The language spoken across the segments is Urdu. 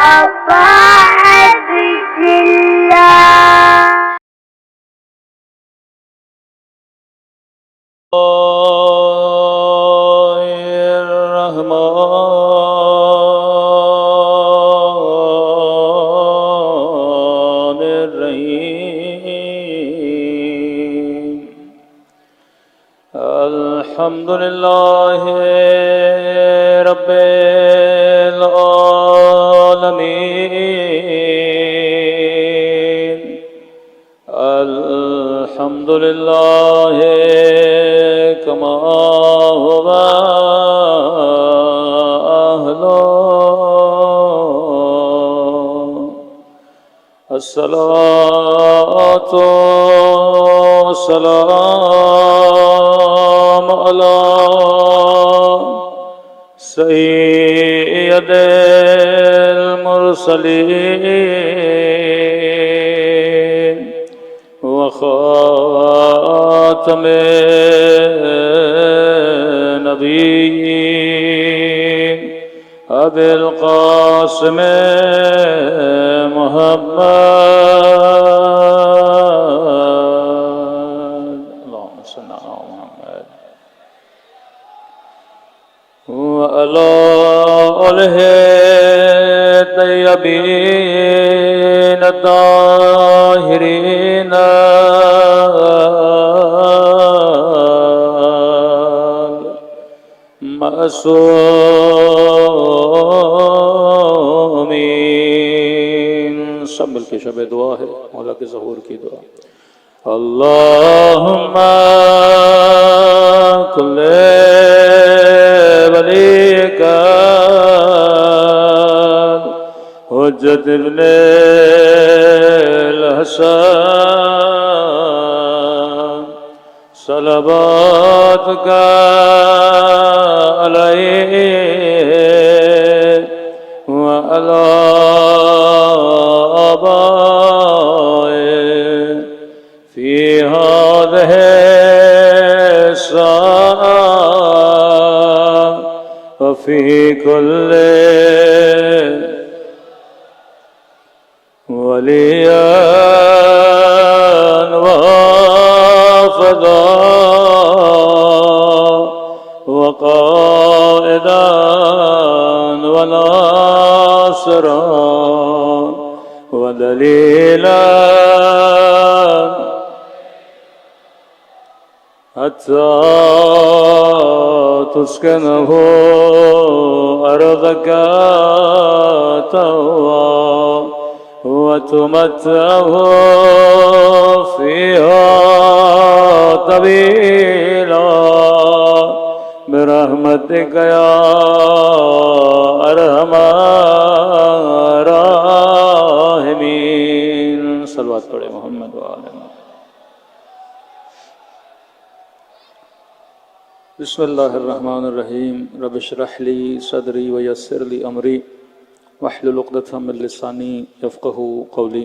طاعة الله. الرحمن الرحيم الحمد لله رب العالمين الحمد لله كما هو أهله الصلاة والسلام على سيد المرسلين وخاتم النبيين أبي القاسم محمد اللهم صل على محمد وعلى آله الطيبين الطاهرين معصومین. سب مل کے شب دعا ہے مولا کے ظہور کی دعا. اللہم کل ولیک حجت ابن الحسن صلواتک علیہ وعلی آبائه فی هذه الساعة وفي كل وليا وحافظا وقائدا وناصرا ودليلا حتى تسكنه أرضك طوعا وتمتعه فيها طويلا برحمتك يا أرحم الراحمين. صلوات پڑھے محمد وآلہ محمد. بسم اللہ الرحمن الرحیم. رب اشرح لی صدری ویسر لی امری واحلل عقدۃ من لسانی یفقہوا قولی.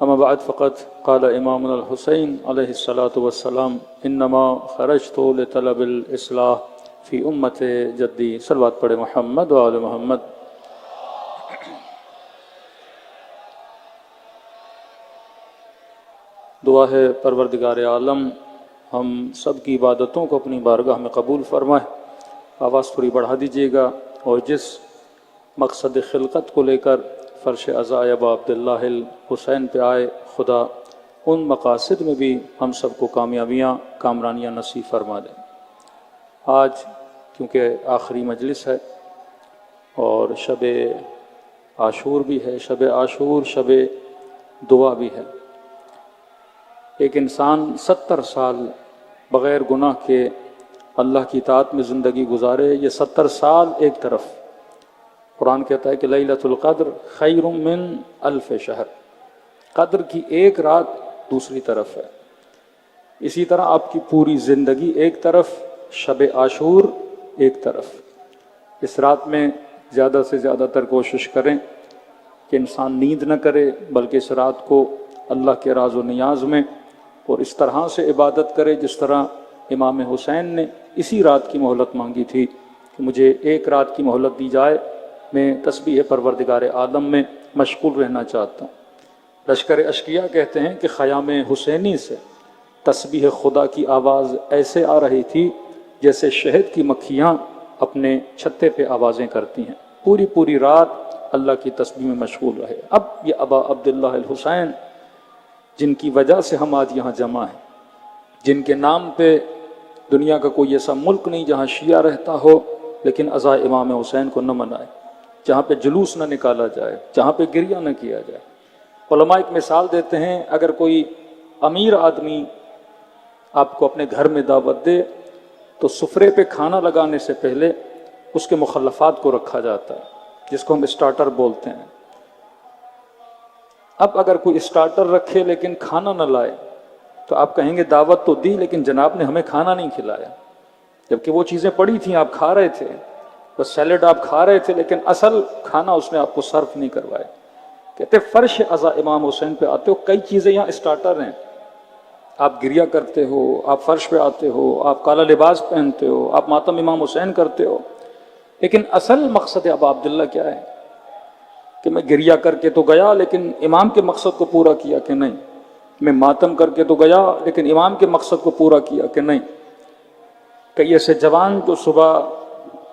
اما بعد فقد قال امامنا الحسین علیہ الصلاۃ والسلام انما خرجت لطلب الاصلاح فی امت جدی. صلوات پڑھے محمد وآل محمد. دعا ہے پروردگار عالم ہم سب کی عبادتوں کو اپنی بارگاہ میں قبول فرمائے. آواز تھوڑی بڑھا دیجیے گا. اور جس مقصد خلقت کو لے کر فرش عزا ابا عبداللہ الحسین پہ آئے خدا ان مقاصد میں بھی ہم سب کو کامیابیاں کامرانیاں نصیب فرما دیں. آج کیونکہ آخری مجلس ہے اور شب عاشور بھی ہے. شب عاشور شب دعا بھی ہے. ایک انسان 70 سال بغیر گناہ کے اللہ کی اطاعت میں زندگی گزارے. یہ 70 سال ایک طرف. قرآن کہتا ہے کہ لیلۃ القدر خیر من الف شہر. قدر کی ایک رات دوسری طرف ہے. اسی طرح آپ کی پوری زندگی ایک طرف، شب عاشور ایک طرف. اس رات میں زیادہ سے زیادہ تر کوشش کریں کہ انسان نیند نہ کرے، بلکہ اس رات کو اللہ کے راز و نیاز میں اور اس طرح سے عبادت کرے جس طرح امام حسین نے اسی رات کی مہلت مانگی تھی کہ مجھے ایک رات کی مہلت دی جائے میں تسبیح پروردگار عالم میں مشغول رہنا چاہتا ہوں۔ لشکر اشقیاء کہتے ہیں کہ خیام حسینی سے تسبیح خدا کی آواز ایسے آ رہی تھی جیسے شہد کی مکھیاں اپنے چھتے پہ آوازیں کرتی ہیں۔ پوری پوری رات اللہ کی تسبیح میں مشغول رہے۔ اب یہ ابا عبداللہ الحسین جن کی وجہ سے ہم آج یہاں جمع ہیں، جن کے نام پہ دنیا کا کوئی ایسا ملک نہیں جہاں شیعہ رہتا ہو لیکن عزا امام حسین کو نہ منائے، جہاں پہ جلوس نہ نکالا جائے، جہاں پہ گریہ نہ کیا جائے۔ علماء ایک مثال دیتے ہیں، اگر کوئی امیر آدمی آپ کو اپنے گھر میں دعوت دے تو سفرے پہ کھانا لگانے سے پہلے اس کے مخلفات کو رکھا جاتا ہے، جس کو ہم اسٹارٹر بولتے ہیں۔ اب اگر کوئی اسٹارٹر رکھے لیکن کھانا نہ لائے تو آپ کہیں گے دعوت تو دی لیکن جناب نے ہمیں کھانا نہیں کھلایا، جبکہ وہ چیزیں پڑی تھیں، آپ کھا رہے تھے، وہ سیلڈ آپ کھا رہے تھے، لیکن اصل کھانا اس نے آپ کو سرو نہیں کروایا۔ کہتے فرش عزا امام حسین پہ آتے ہو، کئی چیزیں یہاں اسٹارٹر ہیں، آپ گریہ کرتے ہو، آپ فرش پہ آتے ہو، آپ کالا لباس پہنتے ہو، آپ ماتم امام حسین کرتے ہو، لیکن اصل مقصد ابا عبداللہ کیا ہے کہ میں گریہ کر کے تو گیا لیکن امام کے مقصد کو پورا کیا کہ نہیں، میں ماتم کر کے تو گیا لیکن امام کے مقصد کو پورا کیا کہ نہیں۔ کئی ایسے جوان جو صبح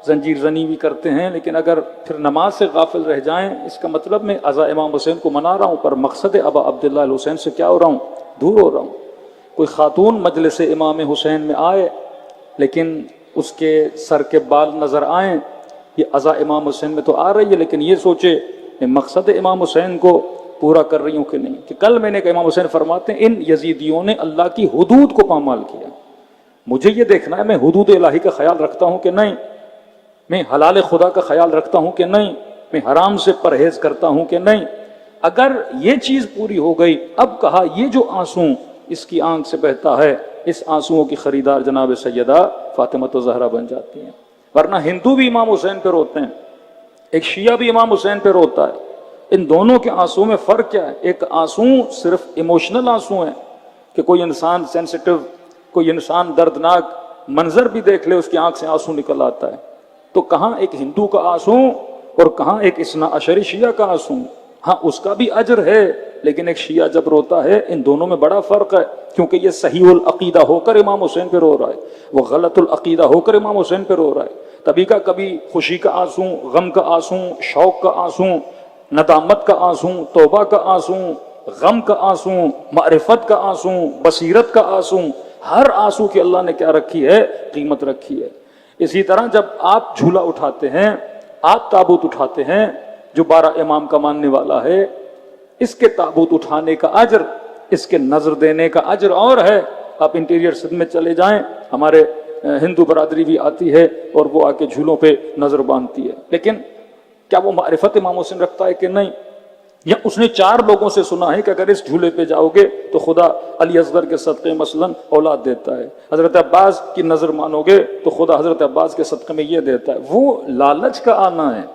زنجیر زنی بھی کرتے ہیں لیکن اگر پھر نماز سے غافل رہ جائیں، اس کا مطلب میں عزا امام حسین کو منا رہا ہوں پر مقصد ابا عبداللہ الحسین سے کیا ہو رہا ہوں، دور ہو رہا ہوں۔ کوئی خاتون مجلس امام حسین میں آئے لیکن اس کے سر کے بال نظر آئیں، یہ عزا امام حسین میں تو آ رہی ہے لیکن یہ سوچے میں مقصد امام حسین کو پورا کر رہی ہوں کہ نہیں۔ کہ کل میں نے کہا، امام حسین فرماتے ہیں ان یزیدیوں نے اللہ کی حدود کو پامال کیا، مجھے یہ دیکھنا ہے میں حدود الہی کا خیال رکھتا ہوں کہ نہیں، میں حلال خدا کا خیال رکھتا ہوں کہ نہیں، میں حرام سے پرہیز کرتا ہوں کہ نہیں۔ اگر یہ چیز پوری ہو گئی، اب کہا یہ جو آنسو اس کی آنکھ سے بہتا ہے، اس آنسوؤں کی خریدار جناب سیدہ فاطمہ الزہرا بن جاتی ہیں۔ ورنہ ہندو بھی امام حسین پہ روتے ہیں، ایک شیعہ بھی امام حسین پہ روتا ہے، ان دونوں کے آنسو میں فرق کیا ہے؟ ایک آنسو صرف ایموشنل آنسو ہیں کہ کوئی انسان سینسٹیو، کوئی انسان دردناک منظر بھی دیکھ لے اس کی آنکھ سے آنسو نکل آتا ہے، تو کہاں ایک ہندو کا آنسو اور کہاں ایک اثنا عشری شیعہ کا آنسو۔ ہاں اس کا بھی اجر ہے لیکن ایک شیعہ جب روتا ہے، ان دونوں میں بڑا فرق ہے، کیونکہ یہ صحیح العقیدہ ہو کر امام حسین پہ رو رہا ہے، وہ غلط العقیدہ ہو کر امام حسین پہ رو رہا ہے۔ تبھی کا کبھی خوشی کا آنسو، غم کا آنسو، شوق کا آنسو، ندامت کا آنسو، توبہ کا آنسو، غم کا آنسو، معرفت کا آنسو، بصیرت کا آنسو، ہر آنسو کی اللہ نے کیا رکھی ہے؟ قیمت رکھی ہے۔ اسی طرح جب آپ جھولا اٹھاتے ہیں، آپ تابوت اٹھاتے ہیں، جو 12 امام کا ماننے والا ہے، اس کے تابوت اٹھانے کا اجر، اس کے نظر دینے کا اجر اور ہے۔ آپ انٹیریئر سندھ میں چلے جائیں، ہمارے ہندو برادری بھی آتی ہے اور وہ آ کے جھولوں پہ نظر باندھتی ہے، لیکن کیا وہ معرفت امام حسین رکھتا ہے کہ نہیں؟ یا اس نے 4 لوگوں سے سنا ہے کہ اگر اس جھولے پہ جاؤ گے تو خدا علی اصغر کے صدقے مثلا اولاد دیتا ہے، حضرت عباس کی نظر مانو گے تو خدا حضرت عباس کے صدقے میں یہ دیتا ہے۔ وہ لالچ کا آنا ہے۔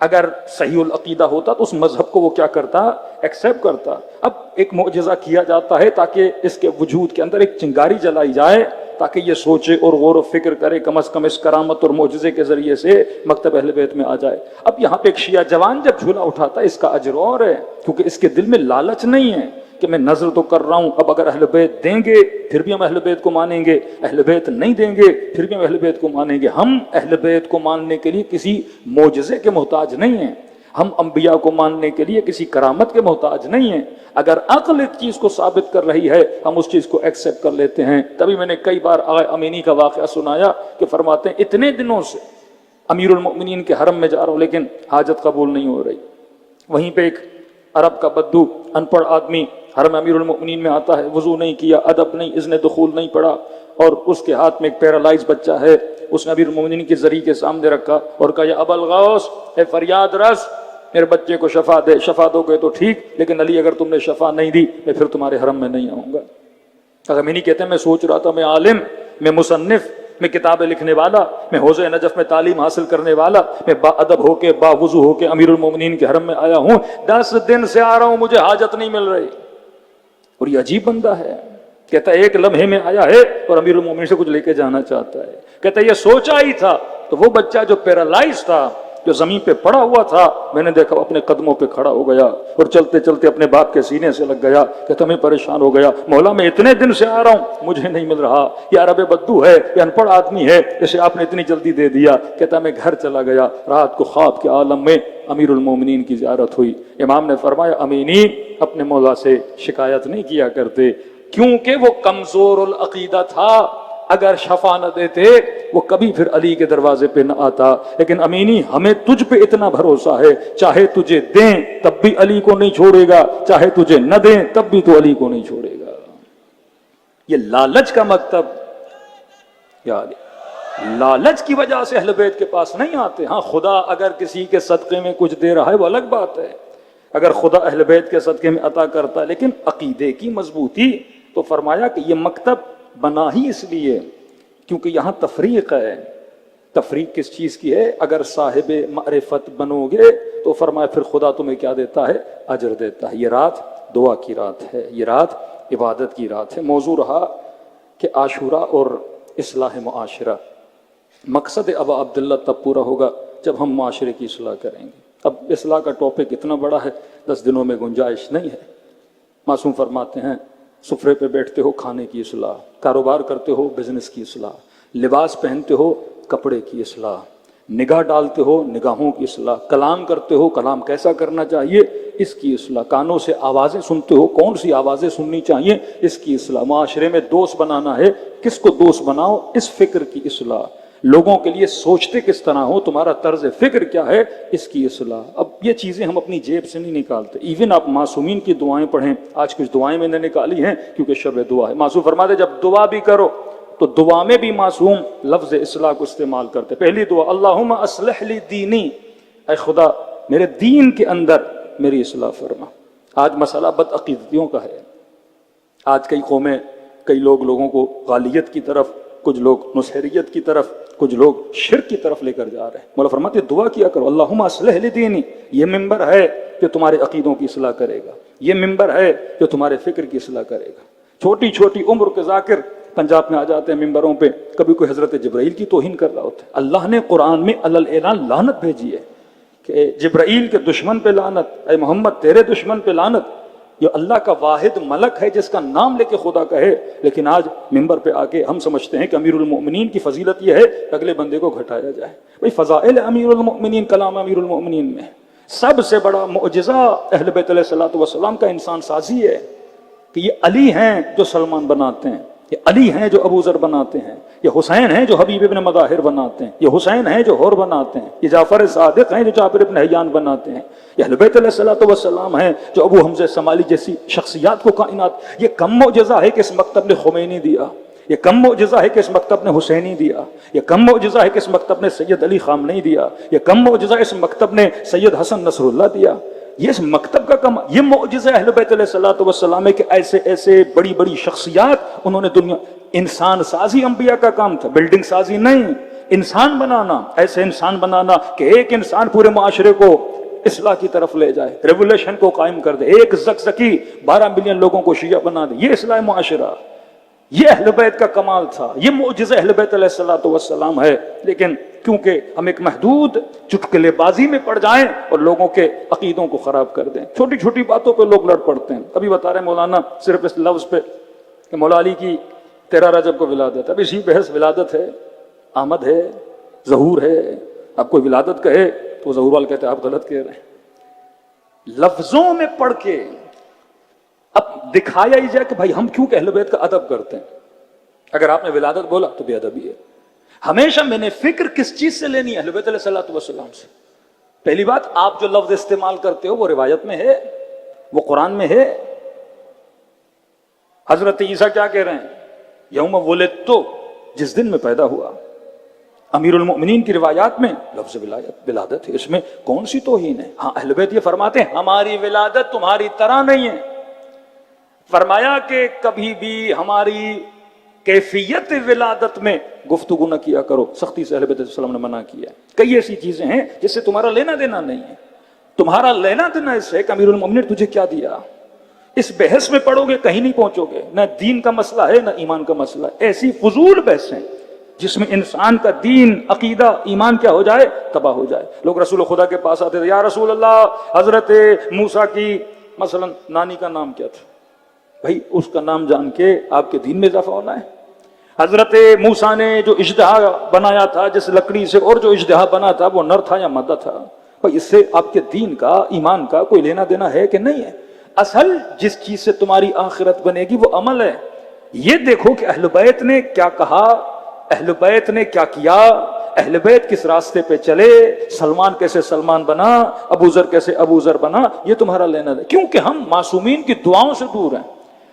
اگر صحیح العقیدہ ہوتا تو اس مذہب کو وہ کیا کرتا؟ ایکسیپٹ کرتا۔ اب ایک معجزہ کیا جاتا ہے تاکہ اس کے وجود کے اندر ایک چنگاری جلائی جائے، تاکہ یہ سوچے اور غور و فکر کرے، کم از کم اس کرامت اور معجزے کے ذریعے سے مکتب اہل بیت میں آ جائے۔ اب یہاں پہ ایک شیعہ جوان جب جھولا اٹھاتا ہے، اس کا اجر اور ہے، کیونکہ اس کے دل میں لالچ نہیں ہے کہ میں نظر تو کر رہا ہوں، اب اگر اہل بیت دیں گے پھر بھی ہم اہل بیت کو مانیں گے، اہل بیت نہیں دیں گے پھر بھی ہم اہل بیت کو مانیں گے۔ ہم اہل بیت کو ماننے کے لیے کسی معجزے کے محتاج نہیں ہیں، ہم انبیاء کو ماننے کے لیے کسی کرامت کے محتاج نہیں ہیں۔ اگر عقل ایک چیز کو ثابت کر رہی ہے، ہم اس چیز کو ایکسیپٹ کر لیتے ہیں۔ تبھی میں نے کئی بار آغا امینی کا واقعہ سنایا کہ فرماتے ہیں اتنے دنوں سے امیر المؤمنین کے حرم میں جا رہا ہوں لیکن حاجت قبول نہیں ہو رہی۔ وہیں پہ ایک عرب کا بدو، ان پڑھ آدمی حرم امیر المؤمنین میں آتا ہے، وضو نہیں کیا، ادب نہیں، اذن دخول نہیں پڑھا، اور اس کے ہاتھ میں ایک پیرالائز بچہ ہے، اس نے امیر المؤمنین کی زری کے سامنے رکھا اور کہا یا ابا الغوث، اے فریاد رس، میرے بچے کو شفا دے، شفا دو گے تو ٹھیک، لیکن علی اگر تم نے شفا نہیں دی میں پھر تمہارے حرم میں نہیں آؤں گا۔ اگر میں نہیں کہتے میں سوچ رہا تھا میں عالم، میں مصنف، میں کتابیں لکھنے والا، میں حوض نجف میں تعلیم حاصل کرنے والا، میں با ادب ہو کے با وضو ہو کے امیر المومنین کے حرم میں آیا ہوں، 10 دن سے آ رہا ہوں، مجھے حاجت نہیں مل رہی۔ اور یہ عجیب بندہ ہے، کہتا ہے ایک لمحے میں آیا ہے اور امیر المومنین سے کچھ لے کے جانا چاہتا ہے، کہتا ہے یہ سوچا ہی تھا۔ تو وہ بچہ جو پیرالائز تھا، جو زمین پہ پڑا ہوا تھا میں نے دیکھا اپنے قدموں پہ کھڑا ہو گیا اور چلتے چلتے اپنے باپ کے سینے سے لگ گیا کہ تمہیں پریشان ہو گیا، مولا میں اتنے دن سے آ رہا ہوں مجھے نہیں مل رہا، یہ عرب بدو ہے، یہ ان پڑھ آدمی ہے جسے آپ نے اتنی جلدی دے دیا۔ کہتا میں گھر چلا گیا، رات کو خواب کے عالم میں امیر المومنین کی زیارت ہوئی۔ امام نے فرمایا امینین اپنے مولا سے شکایت نہیں کیا کرتے، کیونکہ وہ کمزور العقیدہ تھا، اگر شفا نہ دیتے وہ کبھی پھر علی کے دروازے پہ نہ آتا، لیکن امینی ہمیں تجھ پہ اتنا بھروسہ ہے، چاہے تجھے دیں تب بھی علی کو نہیں چھوڑے گا، چاہے تجھے نہ دیں تب بھی تو علی کو نہیں چھوڑے گا۔ یہ لالچ کا مکتب، یاد لالچ کی وجہ سے اہل بیت کے پاس نہیں آتے۔ ہاں خدا اگر کسی کے صدقے میں کچھ دے رہا ہے وہ الگ بات ہے، اگر خدا اہل بیت کے صدقے میں عطا کرتا ہے، لیکن عقیدے کی مضبوطی تو فرمایا کہ یہ مکتب بنا ہی اس لیے کیونکہ یہاں تفریق ہے۔ تفریق کس چیز کی ہے؟ اگر صاحب معرفت بنو گے تو فرمایا پھر خدا تمہیں کیا دیتا ہے؟ اجر دیتا ہے۔ یہ رات دعا کی رات ہے، یہ رات عبادت کی رات ہے۔ موضوع رہا کہ عاشورہ اور اصلاح معاشرہ۔ مقصد ابا عبداللہ تب پورا ہوگا جب ہم معاشرے کی اصلاح کریں گے۔ اب اصلاح کا ٹاپک اتنا بڑا ہے 10 دنوں میں گنجائش نہیں ہے۔ معصوم فرماتے ہیں سفرے پہ بیٹھتے ہو کھانے کی اصلاح، کاروبار کرتے ہو بزنس کی اصلاح، لباس پہنتے ہو کپڑے کی اصلاح، نگاہ ڈالتے ہو نگاہوں کی اصلاح، کلام کرتے ہو کلام کیسا کرنا چاہیے اس کی اصلاح، کانوں سے آوازیں سنتے ہو کون سی آوازیں سننی چاہیے اس کی اصلاح، معاشرے میں دوست بنانا ہے کس کو دوست بناؤ اس فکر کی اصلاح، لوگوں کے لیے سوچتے کس طرح ہو تمہارا طرز فکر کیا ہے اس کی اصلاح۔ اب یہ چیزیں ہم اپنی جیب سے نہیں نکالتے، ایون آپ معصومین کی دعائیں پڑھیں، آج کچھ دعائیں میں نے نکالی ہیں کیونکہ شب دعا ہے۔ معصوم فرماتے جب دعا بھی کرو تو دعا میں بھی معصوم لفظ اصلاح کو استعمال کرتے۔ پہلی دعا اللہم اصلح لی دینی، اے خدا میرے دین کے اندر میری اصلاح فرما۔ آج مسئلہ بدعقیدتیوں کا ہے، آج کئی قومیں کئی لوگوں کو غالیت کی طرف، کچھ لوگ نصیریت کی طرف، کچھ لوگ شرک کی طرف لے کر جا رہے ہیں۔ مولا فرماتے دعا کیا کرو اللہم اصلح لی دینی، یہ ممبر ہے جو تمہارے عقیدوں کی اصلاح کرے گا، یہ ممبر ہے جو تمہارے فکر کی اصلاح کرے گا۔ چھوٹی چھوٹی عمر کے ذاکر پنجاب میں آ جاتے ہیں ممبروں پہ، کبھی کوئی حضرت جبرائیل کی توہین کر رہا ہوتا ہے۔ اللہ نے قرآن میں علی الاعلان لعنت بھیجی ہے کہ جبرائیل کے دشمن پہ لعنت، اے محمد تیرے دشمن پہ لعنت۔ یہ اللہ کا واحد ملک ہے جس کا نام لے کے خدا کہے، لیکن آج ممبر پہ آ کے ہم سمجھتے ہیں کہ امیر المؤمنین کی فضیلت یہ ہے کہ اگلے بندے کو گھٹایا جائے۔ بھئی فضائل امیر المؤمنین کلام امیر المؤمنین میں سب سے بڑا معجزہ اہل بیت علیہ الصلوۃ والسلام کا انسان سازی ہے کہ یہ علی ہیں جو سلمان بناتے ہیں، یہ علی ہیں جو ابو ذر بناتے ہیں، یہ حسین ہیں جو حبیب ابن مظاہر بناتے ہیں، یہ حسین ہیں جو ہور بناتے ہیں، یہ جعفر صادق ہیں جو جابر ابن حیان بناتے ہیں، یہ اہل بیت علیہ الصلوۃ والسلام ہیں جو ابو حمزہ سمالی جیسی شخصیات کو کائنات۔ یہ کم معجزہ ہے کہ اس مکتب نے خمینی دیا، یہ کم معجزہ ہے کہ اس مکتب نے حسینی دیا، یہ کم معجزہ ہے کہ اس مکتب نے سید علی خامنئی دیا، یہ کم معجزہ اس مکتب نے سید حسن نصر اللہ دیا۔ یہ اس مکتب کا کم، یہ معجزہ اہل بیت علیہ الصلوۃ والسلام ہے کہ ایسے ایسے بڑی بڑی شخصیات انہوں نے دنیا، انسان سازی انبیاء کا کام تھا، بلڈنگ سازی نہیں، انسان بنانا، ایسے انسان بنانا کہ ایک انسان پورے معاشرے کو اصلاح کی طرف لے جائے، ریولیوشن کو قائم کر دے، ایک زکزکی 12 ملین لوگوں کو شیعہ بنا دے، یہ اصلاح معاشرہ، یہ اہل بیت کا کمال تھا، یہ معجزہ اہل بیت علیہ الصلوۃ والسلام ہے۔ لیکن کیونکہ ہم ایک محدود چٹکلے بازی میں پڑ جائیں اور لوگوں کے عقیدوں کو خراب کر دیں، چھوٹی چھوٹی باتوں پہ لوگ لڑ پڑتے ہیں۔ ابھی بتا رہے مولانا صرف اس لفظ پہ کہ مولا علی کی 13 رجب کو ولادت، اب اسی بحث ولادت ہے، آمد ہے، ظہور ہے، اب کوئی ولادت کہے تو ظہور والے کہتے ہیں آپ غلط کہہ رہے ہیں۔ لفظوں میں پڑھ کے اب دکھایا ہی جائے کہ بھائی ہم کیوں کہ اہل بیت کا ادب کرتے ہیں۔ اگر آپ نے ولادت بولا تو بے ادبی ہے۔ ہمیشہ میں نے فکر کس چیز سے لینی ہے؟ اہل بیت علیہ الصلوۃ والسلام سے۔ پہلی بات، آپ جو لفظ استعمال کرتے ہو وہ روایت میں ہے، وہ قرآن میں ہے۔ حضرت عیسیٰ کیا کہہ رہے ہیں؟ یوم ولدت، جس دن میں پیدا ہوا۔ امیر المؤمنین کی روایات میں لفظ ولادت ہے، اس میں کون سی توہین ہے؟ ہاں اہل بیت یہ فرماتے ہیں ہماری ولادت تمہاری طرح نہیں ہے، فرمایا کہ کبھی بھی ہماری کیفیت ولادت میں گفتگو نہ کیا کرو، سختی سے اہل بیت علیہ السلام نے منع کیا ہے۔ کئی ایسی چیزیں ہیں جس سے تمہارا لینا دینا نہیں ہے، تمہارا لینا دینا اس ہے کہ امیر المؤمنین تجھے کیا دیا۔ اس بحث میں پڑھو گے کہیں نہیں پہنچو گے، نہ دین کا مسئلہ ہے نہ ایمان کا مسئلہ ہے، ایسی فضول بحثیں جس میں انسان کا دین، عقیدہ، ایمان کیا ہو جائے؟ تباہ ہو جائے۔ لوگ رسول خدا کے پاس آتے تھے، یا رسول اللہ حضرت موسیٰ کی مثلا نانی کا نام کیا تھا؟ بھائی اس کا نام جان کے آپ کے دین میں اضافہ ہونا ہے۔ حضرت موسیٰ نے جو اژدہا بنایا تھا جس لکڑی سے، اور جو اژدہا بنا تھا وہ نر تھا یا مادہ تھا؟ بھائی اس سے آپ کے دین کا، ایمان کا کوئی لینا دینا ہے کہ نہیں ہے؟ اصل جس چیز سے تمہاری آخرت بنے گی وہ عمل ہے۔ یہ دیکھو کہ اہل بیت نے کیا کہا، اہل بیت نے کیا کیا، اہل بیت کس راستے پہ چلے، سلمان کیسے سلمان بنا، ابو ذر کیسے ابو ذر بنا، یہ تمہارا لینا ہے، کیونکہ ہم معصومین کی دعاؤں سے دور ہیں۔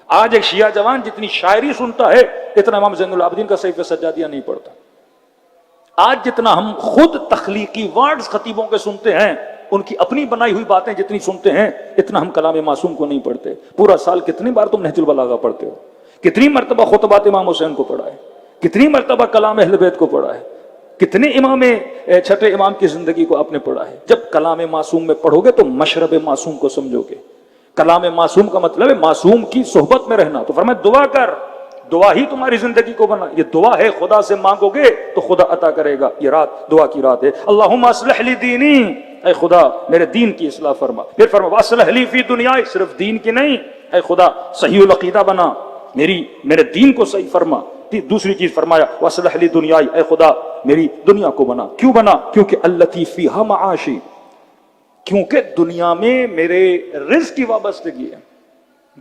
آج ایک شیعہ جوان جتنی شاعری سنتا ہے اتنا امام زین العابدین کا صحیفہ سجادیہ نہیں پڑھتا۔ آج جتنا ہم خود تخلیقی ورڈز خطیبوں کے سنتے ہیں، ان کی اپنی بنائی ہوئی باتیں جتنی سنتے ہیں، اتنا ہم کلام معصوم کو نہیں پڑھتے۔ پورا سال کتنی بار تم نہج البلاغہ پڑھتے ہو؟ کتنی مرتبہ خطبات امام حسین کو پڑھا ہے؟ کتنی مرتبہ کلام اہل بیت کو پڑھا ہے؟ کتنے امام چھٹے امام کی زندگی کو آپ نے پڑھا ہے؟ جب کلام معصوم میں پڑھو گے تو مشرب معصوم کو سمجھو گے۔ کلام معصوم کا مطلب ہے معصوم کی صحبت میں رہنا۔ تو فرمایا دعا کر، دعا ہی تمہاری زندگی کو بنا۔ یہ دعا ہے، خدا سے مانگو گے تو خدا عطا کرے گا۔ یہ رات دعا کی رات ہے۔ اللہم اصلح لی دینی، اے خدا میرے دین کی اصلاح فرما۔ پھر فرما واصلح لی فی دنیائی، صرف دین کی نہیں، اے خدا صحیح العقیدہ بنا، میرے دین کو صحیح فرما۔ دوسری چیز فرمایا واصلح لی دنیائی، اے خدا میری دنیا کو بنا۔ کیوں بنا؟ کیونکہ التی فیہا معاشی، کیونکہ دنیا میں میرے رزق کی وابستگی ہے۔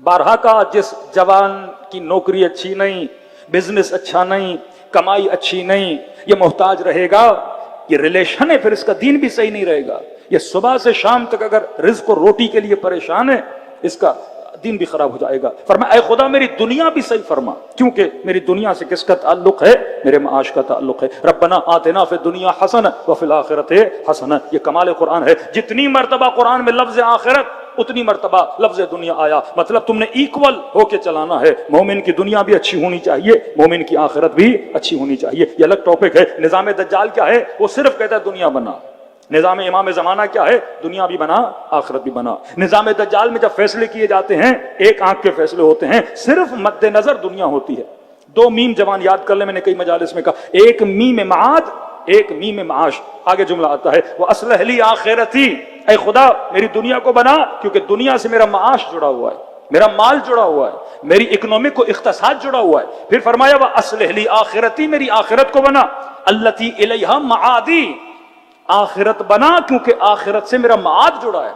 بارہا کا جس جوان کی نوکری اچھی نہیں، بزنس اچھا نہیں، کمائی اچھی نہیں، یہ محتاج رہے گا، یہ ریلیشن ہے، پھر اس کا دین بھی صحیح نہیں رہے گا۔ یہ صبح سے شام تک اگر رزق اور روٹی کے لیے پریشان ہے، اس کا دین بھی خراب ہو جائے گا۔ فرمایا اے خدا میری دنیا بھی صحیح فرما، کیونکہ میری دنیا سے کس کا تعلق ہے؟ میرے معاش کا تعلق ہے۔ ربنا آتنا فی الدنیا حسنہ وفی الآخرۃ حسنہ، یہ کمال قرآن ہے۔ جتنی مرتبہ قرآن میں لفظ آخرت اتنی مرتبہ لفظ دنیا آیا، مطلب تم نے ایکول ہو کے چلانا ہے۔ مومن کی دنیا بھی اچھی ہونی چاہیے، مومن کی آخرت بھی اچھی ہونی چاہیے۔ یہ الگ ٹاپک ہے۔ نظام دجال کیا ہے؟ وہ صرف کہتا ہے دنیا بنا۔ نظام امام زمانہ کیا ہے؟ دنیا بھی بنا، آخرت بھی بنا۔ نظام دجال میں جب فیصلے کیے جاتے ہیں، ایک آنکھ کے فیصلے ہوتے ہیں، صرف مد نظر دنیا ہوتی ہے۔ دو میم جوان یاد کر لیں، میں نے کئی مجالس میں کہا، ایک میم معاد، ایک میم معاش۔ آگے جملہ آتا ہے وَأَصْلِحْ لِي آخِرَتِي، اے خدا میری دنیا کو بنا، کیونکہ دنیا سے میرا معاش جڑا ہوا ہے، میرا مال جڑا ہوا ہے، میری اکنامک کو اقتصاد جڑا ہوا ہے۔ پھر فرمایا وَأَصْلِحْ لِي آخِرَتِي، میری آخرت کو بنا، الَّتِي إِلَيْهَا مَعَادِي، آخرت بنا کیونکہ آخرت سے میرا معاد جڑا ہے۔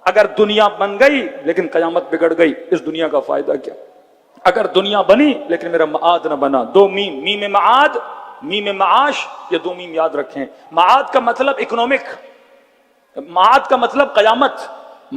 اگر دنیا بن گئی لیکن قیامت بگڑ گئی، اس دنیا کا فائدہ کیا؟ اگر دنیا بنی لیکن میرا معاد نہ بنا۔ دو میم، میم معاد، میم معاش، یہ دو میم یاد رکھیں۔ معاد کا مطلب اکنامک، معاد کا مطلب قیامت،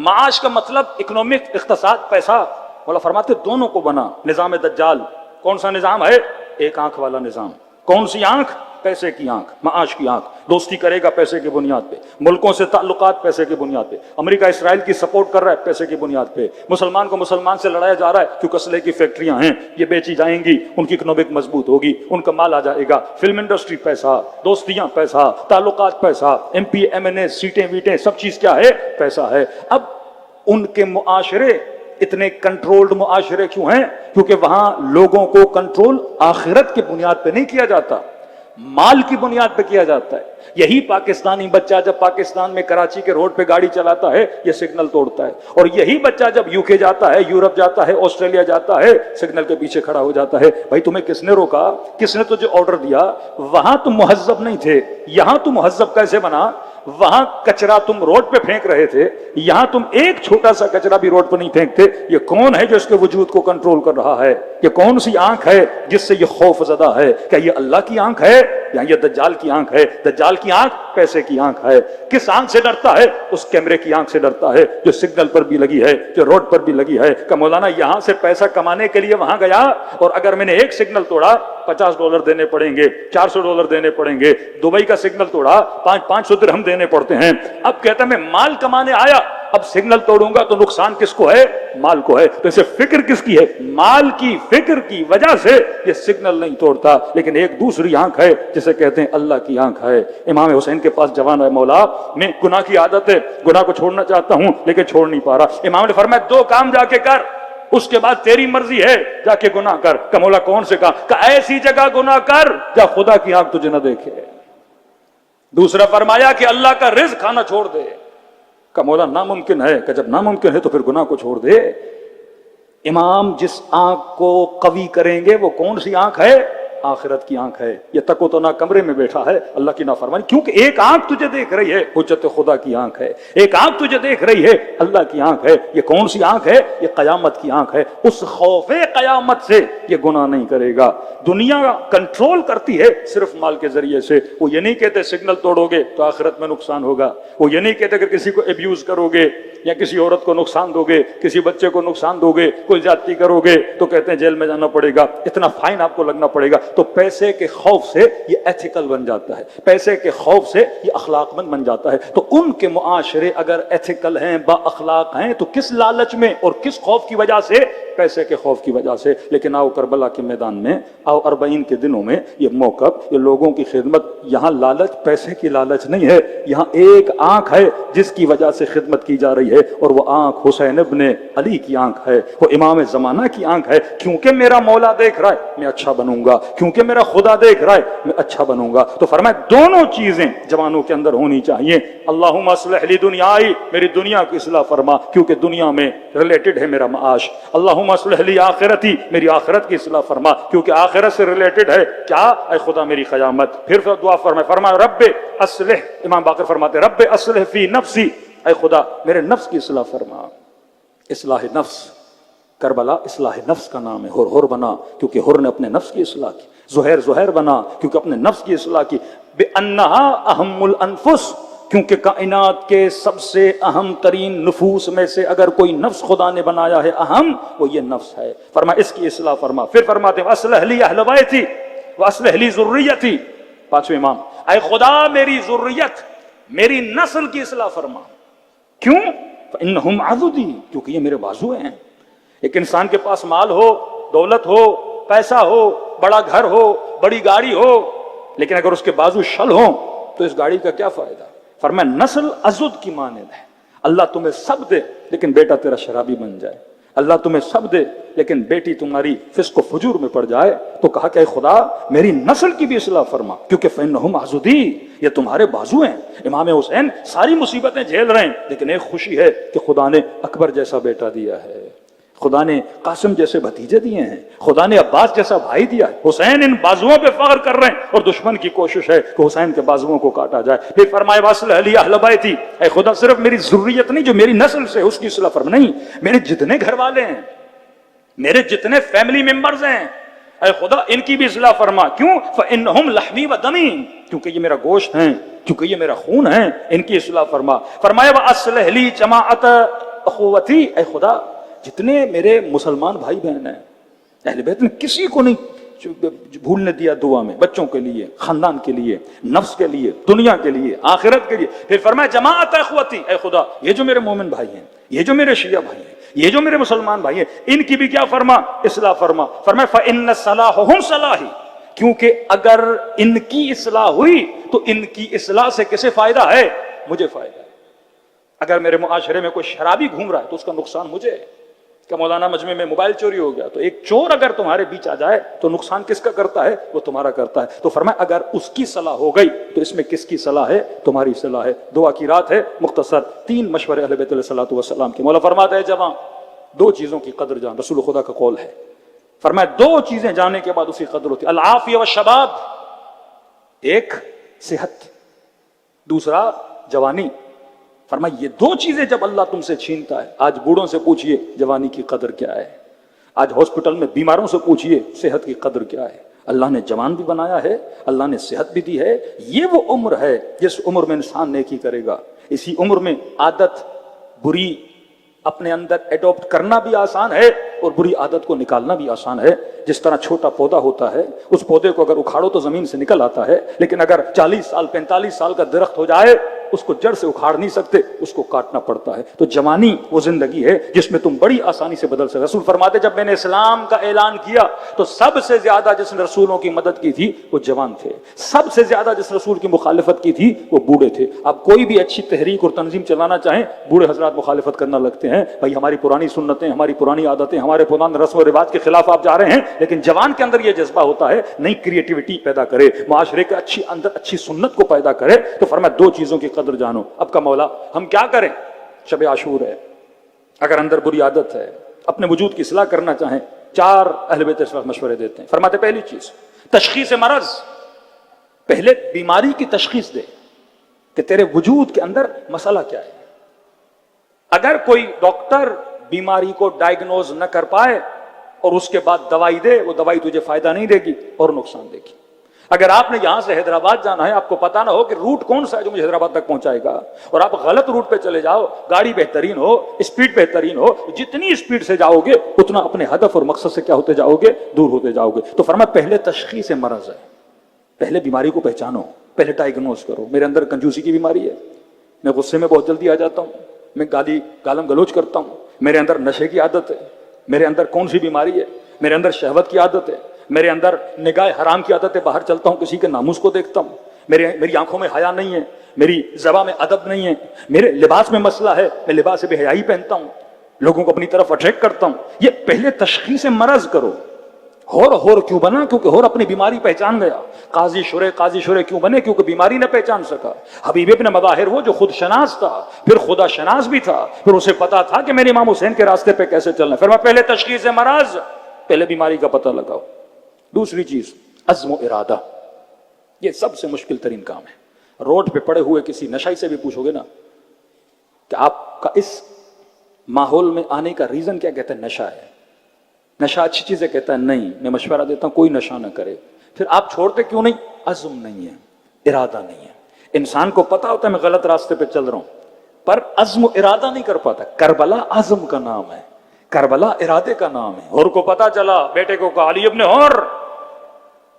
معاش کا مطلب اکنامک، اقتصاد، پیسہ۔ مولا فرماتے دونوں کو بنا۔ نظام دجال کون سا نظام ہے؟ ایک آنکھ والا نظام۔ کون سی آنکھ؟ پیسے کی آنکھ، معاش کی آنکھ۔ دوستی کرے گا پیسے کی بنیاد پہ، ملکوں سے تعلقات پیسے کی بنیاد پہ۔ امریکہ اسرائیل کی سپورٹ کر رہا ہے پیسے کی بنیاد پہ۔ مسلمان کو مسلمان سے لڑایا جا رہا ہے کیونکہ اسلحے کی فیکٹریاں ہیں، یہ بیچی جائیں گی، ان کی اکنامک مضبوط ہوگی، ان کا مال آ جائے گا۔ فلم انڈسٹری پیسہ، دوستیاں پیسہ، تعلقات پیسہ، ایم پی ایم این اے، سیٹیں ویٹیں، سب چیز کیا ہے؟ پیسہ ہے۔ اب ان کے معاشرے اتنے کنٹرولڈ معاشرے کیوں ہیں؟ کیونکہ وہاں لوگوں کو کنٹرول آخرت کی بنیاد پہ نہیں کیا جاتا، مال کی بنیاد پہ کیا جاتا ہے۔ یہی پاکستانی بچہ جب پاکستان میں کراچی کے روڈ پہ گاڑی چلاتا ہے، یہ سگنل توڑتا ہے، اور یہی بچہ جب یو کے جاتا ہے، یورپ جاتا ہے، آسٹریلیا جاتا ہے، سگنل کے پیچھے کھڑا ہو جاتا ہے۔ بھائی تمہیں کس نے روکا؟ کس نے تجھے آرڈر دیا؟ وہاں تم مہذب نہیں تھے، یہاں تم مہذب کیسے بنا؟ وہاں کچرا تم روڈ پہ پھینک رہے تھے، یہاں تم ایک چھوٹا سا کچرا بھی روڈ پہ نہیں پھینکتے۔ یہ کون ہے جو اس کے وجود کو کنٹرول کر رہا ہے؟ یہ کون سی آنکھ ہے جس سے یہ خوف زدہ ہے؟ کیا یہ اللہ کی آنکھ ہے یا یہ دجال کی آنکھ ہے؟ دجال کی آنکھ پیسے کی آنکھ ہے۔ کس آنکھ سے ڈرتا ہے؟ اس کیمرے کی آنکھ سے ڈرتا ہے جو سگنل پر بھی لگی ہے، جو روڈ پر بھی لگی ہے۔ کہ مولانا یہاں سے پیسہ کمانے کے لیے وہاں گیا، اور اگر میں نے ایک سگنل توڑا $50 دینے پڑیں گے، $400 دینے پڑیں گے۔ دبئی کا سگنل توڑا 500 درہم دینے پڑتے ہیں۔ اب کہتا ہے میں مال کمانے آیا، اب سگنل توڑوں گا تو نقصان کس کو ہے؟ مال کو ہے۔ تو اسے فکر کس کی ہے؟ مال کی فکر کی وجہ سے یہ سگنل نہیں توڑتا۔ لیکن ایک دوسری آنکھ ہے جسے کہتے ہیں اللہ کی آنکھ ہے۔ امام حسین کے پاس جوان ہے، مولا میں گناہ کی عادت ہے، گناہ کو چھوڑنا چاہتا ہوں لیکن چھوڑ نہیں پا رہا۔ امام نے فرمایا 2 کام جا کے کر، اس کے بعد تیری مرضی ہے جا کے گناہ کر. کہ مولا کون سے کہا؟ کہ ایسی جگہ گناہ کر جہاں خدا کی آنکھ تجھے نہ دیکھے. دوسرا فرمایا کہ اللہ کا رزق کھانا چھوڑ دے. کہ مولا ناممکن ہے. کہ جب ناممکن ہے تو پھر گناہ کو چھوڑ دے. امام جس آنکھ کو قوی کریں گے وہ کون سی آنکھ ہے؟ آخرت کی آنکھ ہے. یہ تک و تو نہ کمرے میں بیٹھا ہے اللہ کی نافرمانی. کیونکہ ایک آنکھ تجھے دیکھ رہی ہے، حجت خدا کی آنکھ ہے. ایک آنکھ تجھے دیکھ رہی ہے، اللہ کی آنکھ ہے. یہ کون سی آنکھ ہے؟ یہ قیامت کی آنکھ ہے. اس خوف قیامت سے یہ گناہ نہیں کرے گا. دنیا کنٹرول کرتی ہے صرف مال کے ذریعے سے. وہ یہ نہیں کہتے سگنل توڑو گے تو آخرت میں نقصان ہوگا. وہ یہ نہیں کہتے کہ کسی کو ابیوز کرو گے یا کسی عورت کو نقصان دو گے، کسی بچے کو نقصان دو گے، کوئی زیادتی کرو گے تو کہتے ہیں جیل میں جانا پڑے گا، اتنا فائن آپ کو لگنا پڑے گا. تو پیسے کے خوف سے یہ ایتھیکل بن جاتا ہے، پیسے کے خوف سے یہ اخلاق مند بن جاتا ہے. تو ان کے معاشرے اگر ایتھیکل ہیں، با اخلاق ہیں، تو کس لالچ میں اور کس خوف کی وجہ سے؟ پیسے کے خوف کی وجہ سے. لیکن آؤ کربلا کے میدان میں، آؤ 40 کے دنوں میں یہ موقف، یہ لوگوں کی خدمت. یہاں لالچ پیسے کی لالچ نہیں ہے، یہاں ایک آنکھ ہے جس کی وجہ سے خدمت کی جا رہی ہے، اور وہ آنکھ حسین ابن علی کی آنکھ ہے، وہ امام زمانہ کی آنکھ ہے. کیونکہ میرا مولا دیکھ رہا ہے میں اچھا بنوں گا، کیونکہ میرا خدا دیکھ رہا ہے میں اچھا بنوں گا. تو فرمایا دونوں چیزیں جوانوں کے اندر ہونی چاہیے. اللہم اصلح لی دنیائی، میری دنیا کی اصلاح فرما کیونکہ دنیا میں ریلیٹڈ ہے میرا معاش. اللہم اصلح لی آخرتی، میری آخرت کی اصلاح فرما کیونکہ آخرت سے ریلیٹڈ ہے کیا؟ اے خدا میری قیامت. پھر دعا فرمایا رب اصلح، امام باقر فرماتے رب اصلح فی نفسی، اے خدا میرے نفس کی اصلاح فرما. اصلاح نفس، کربلا اصلاح نفس کا نام ہے. ہر بنا کیونکہ ہر نے اپنے نفس کی اصلاح کی. زہیر بنا کیونکہ اپنے نفس کی اصلاح کی. بِأَنَّهَا أَهَمُّ الْأَنفُسِ، کیونکہ کائنات کے سب سے اہم ترین نفوس میں سے اگر کوئی نفس خدا نے بنایا ہے اہم، وہ یہ نفس ہے. فرما اس کی اصلاح فرما. پھر فرماتے ہیں وَأَصْلِحْ لِي أَهْلَ بَيْتِي وَأَصْلِحْ لِي ذُرِّيَّتِي. پانچویں امام، اے خدا میری ذریت، میری نسل کی اصلاح فرما. کیوں؟ فَإِنَّهُمْ عَضُدِي، کیونکہ یہ میرے بازو ہیں. ایک انسان کے پاس مال ہو، دولت ہو، پیسہ ہو، بڑا گھر ہو، بڑی گاڑی ہو، لیکن اگر اس کے بازو شل ہوں تو اس گاڑی کا کیا فائدہ؟ فرمایا نسل عضد کی مانند ہے. اللہ تمہیں سب دے لیکن بیٹا تیرا شرابی بن جائے، اللہ تمہیں سب دے لیکن بیٹی تمہاری فسق و فجور میں پڑ جائے. تو کہا کہ اے خدا میری نسل کی بھی اصلاح فرما کیونکہ فإنہم عضدی، یہ تمہارے بازو ہیں. امام حسین ساری مصیبتیں جھیل رہے ہیں لیکن ایک خوشی ہے کہ خدا نے اکبر جیسا بیٹا دیا ہے، خدا نے قاسم جیسے بھتیجے دیے ہیں، خدا نے عباس جیسا بھائی دیا ہے. حسین ان بازوؤں پہ فخر کر رہے ہیں اور دشمن کی کوشش ہے کہ حسین کے بازوؤں کو کاٹا جائے. پھر فرمائے وَأَصْلِحْ لِي أَهْلَ بَيْتِي، اے خدا صرف میری ذریت نہیں جو میری نسل سے اس کی اصلاح فرما، نہیں میرے جتنے گھر والے ہیں، میرے جتنے فیملی ممبرز ہیں، اے خدا ان کی بھی اصلاح فرما. کیوں؟ فَإِنَّهُمْ لَحْمِي وَدَمِي، کیونکہ یہ میرا گوشت ہیں، کیونکہ یہ میرا خون ہے، ان کی اصلاح فرما. فرمایا وَأَصْلِحْ لِي جَمَاعَةَ أَخُوَتِي، اے خدا جتنے میرے مسلمان بھائی بہن ہیں، اہل بیت نے کسی کو نہیں بھولنے دیا دعا میں، بچوں کے لیے، خاندان کے لیے، نفس کے لیے، دنیا کے لیے، آخرت کے لیے. پھر فرمایا جماعت اخوتی، اے خدا یہ جو میرے مومن بھائی ہیں، یہ جو میرے شیعہ بھائی ہیں، یہ جو میرے مسلمان بھائی ہیں، ان کی بھی کیا فرما؟ اصلاح فرما. فرمایا فإن صلاحهم صلاحی، کیونکہ اگر ان کی اصلاح ہوئی تو ان کی اصلاح سے کسے فائدہ ہے؟ مجھے فائدہ ہے. اگر میرے معاشرے میں کوئی شرابی گھوم رہا ہے تو اس کا نقصان مجھے ہے. کہ مولانا مجمع میں موبائل چوری ہو گیا تو ایک چور اگر تمہارے بیچ آ جائے تو نقصان کس کا کرتا ہے؟ وہ تمہارا کرتا ہے. تو فرمایا اگر اس کی صلاح ہو گئی تو اس میں کس کی صلاح ہے؟ تمہاری صلاح ہے. دعا کی رات ہے، مختصر 3 مشورے اہل بیت علیہ السلام کے. مولا فرماتا ہے جوان 2 چیزوں کی قدر جان، رسول خدا کا قول ہے. فرمایا 2 چیزیں جانے کے بعد اسی قدر ہوتی ہے، العافیہ والشباب، ایک صحت، دوسرا جوانی. فرمایا یہ 2 چیزیں جب اللہ تم سے چھینتا ہے، آج بوڑھوں سے پوچھئے جوانی کی قدر کیا ہے، آج ہاسپٹل میں بیماروں سے پوچھئے صحت کی قدر کیا ہے. اللہ نے جوان بھی بنایا ہے، اللہ نے صحت بھی دی ہے. یہ وہ عمر ہے جس عمر میں انسان نیکی کرے گا. اسی عمر میں عادت بری اپنے اندر ایڈاپٹ کرنا بھی آسان ہے اور بری عادت کو نکالنا بھی آسان ہے. جس طرح چھوٹا پودا ہوتا ہے، اس پودے کو اگر اکھاڑو تو زمین سے نکل آتا ہے، لیکن اگر 40 سال 45 سال کا درخت ہو جائے اس کو جڑ سے اکھاڑ نہیں سکتے، اس کو کاٹنا پڑتا ہے۔ تو جوانی وہ زندگی ہے جس میں تم بڑی آسانی سے بدل سکتے۔ رسول فرماتے جب میں نے اسلام کا اعلان کیا تو سب سے زیادہ جس نے رسولوں کی مدد کی تھی وہ جوان تھے، سب سے زیادہ جس رسول کی مخالفت کی تھی وہ بوڑھے تھے۔ اب کوئی بھی اچھی تحریک اور تنظیم چلانا چاہیں، بوڑھے حضرات مخالفت کرنا لگتے ہیں، بھائی ہماری پرانی سنتیں، ہماری پرانی عادتیں، ہمارے پرانے رسم و رواج کے خلاف آپ جا رہے ہیں۔ لیکن جوان کے اندر یہ جذبہ ہوتا ہے، نئی کریٹیوٹی پیدا کرے، معاشرے کے اندر اچھی سنت کو پیدا کرے۔ تو فرمایا دو چیزوں کی قدر جانو۔ اب کا مولا ہم کیا کریں؟ شب عاشور ہے، اگر اندر بری عادت ہے، اپنے وجود کی اصلاح کرنا چاہیں، 4 اہل بیت اس وقت مشورے دیتے ہیں۔ فرماتے پہلی چیز تشخیص مرض، پہلے بیماری کی تشخیص دے کہ تیرے وجود کے اندر مسئلہ کیا ہے۔ اگر کوئی ڈاکٹر بیماری کو ڈائیگنوز نہ کر پائے اور اس کے بعد دوائی دے، وہ دوائی تجھے فائدہ نہیں دے گی اور نقصان دے گی۔ اگر آپ نے یہاں سے حیدرآباد جانا ہے، آپ کو پتا نہ ہو کہ روٹ کون سا ہے جو مجھے حیدرآباد تک پہنچائے گا، اور آپ غلط روٹ پہ چلے جاؤ، گاڑی بہترین ہو، اسپیڈ بہترین ہو، جتنی اسپیڈ سے جاؤ گے اتنا اپنے ہدف اور مقصد سے کیا ہوتے جاؤ گے؟ دور ہوتے جاؤ گے۔ تو فرمایا پہلے تشخیص مرض ہے، پہلے بیماری کو پہچانو، پہلے ڈائیگنوز کرو۔ میرے اندر کنجوسی کی بیماری ہے، میں غصے میں بہت جلدی آ جاتا ہوں، میں گالم گلوچ کرتا ہوں، میرے اندر نشے کی عادت ہے، میرے اندر کون سی بیماری ہے؟ میرے اندر شہوت کی عادت ہے، میرے اندر نگاہ حرام کی عادت ہے، باہر چلتا ہوں کسی کے ناموس کو دیکھتا ہوں، میری آنکھوں میں حیا نہیں ہے، میری زبان میں ادب نہیں ہے، میرے لباس میں مسئلہ ہے، میں لباس بے حیائی پہنتا ہوں، لوگوں کو اپنی طرف اٹریکٹ کرتا ہوں۔ یہ پہلے تشخیص مرض کرو۔ ہور کیوں بنا؟ کیونکہ ہور اپنی بیماری پہچان گیا۔ قاضی شرح کیوں بنے؟ کیونکہ بیماری نہ پہچان سکا۔ حبیب ابن مظاہر وہ جو خود شناس تھا، پھر خدا شناس بھی تھا، پھر اسے پتا تھا کہ میرے امام حسین کے راستے پہ کیسے چلنا ہے۔ پھر میں پہلے تشخیص مرض، پہلے بیماری کا پتہ لگاؤ۔ دوسری چیز عزم و ارادہ، یہ سب سے مشکل ترین کام ہے۔ روڈ پہ پڑے ہوئے کسی نشائی سے بھی پوچھو گے نا کہ آپ کا اس ماحول میں آنے کا ریزن کیا، کہتا ہے نشہ ہے، نشہ اچھی چیز ہے، کہتا ہے نہیں، میں مشورہ دیتا ہوں کوئی نشہ نہ کرے۔ پھر آپ چھوڑتے کیوں نہیں؟ عزم نہیں ہے، ارادہ نہیں ہے۔ انسان کو پتا ہوتا ہے میں غلط راستے پہ چل رہا ہوں، پر عزم و ارادہ نہیں کر پاتا۔ کربلا عزم کا نام ہے، کربلا ارادے کا نام ہے۔ اور کو پتا چلا، بیٹے کو کہا علی ابن اور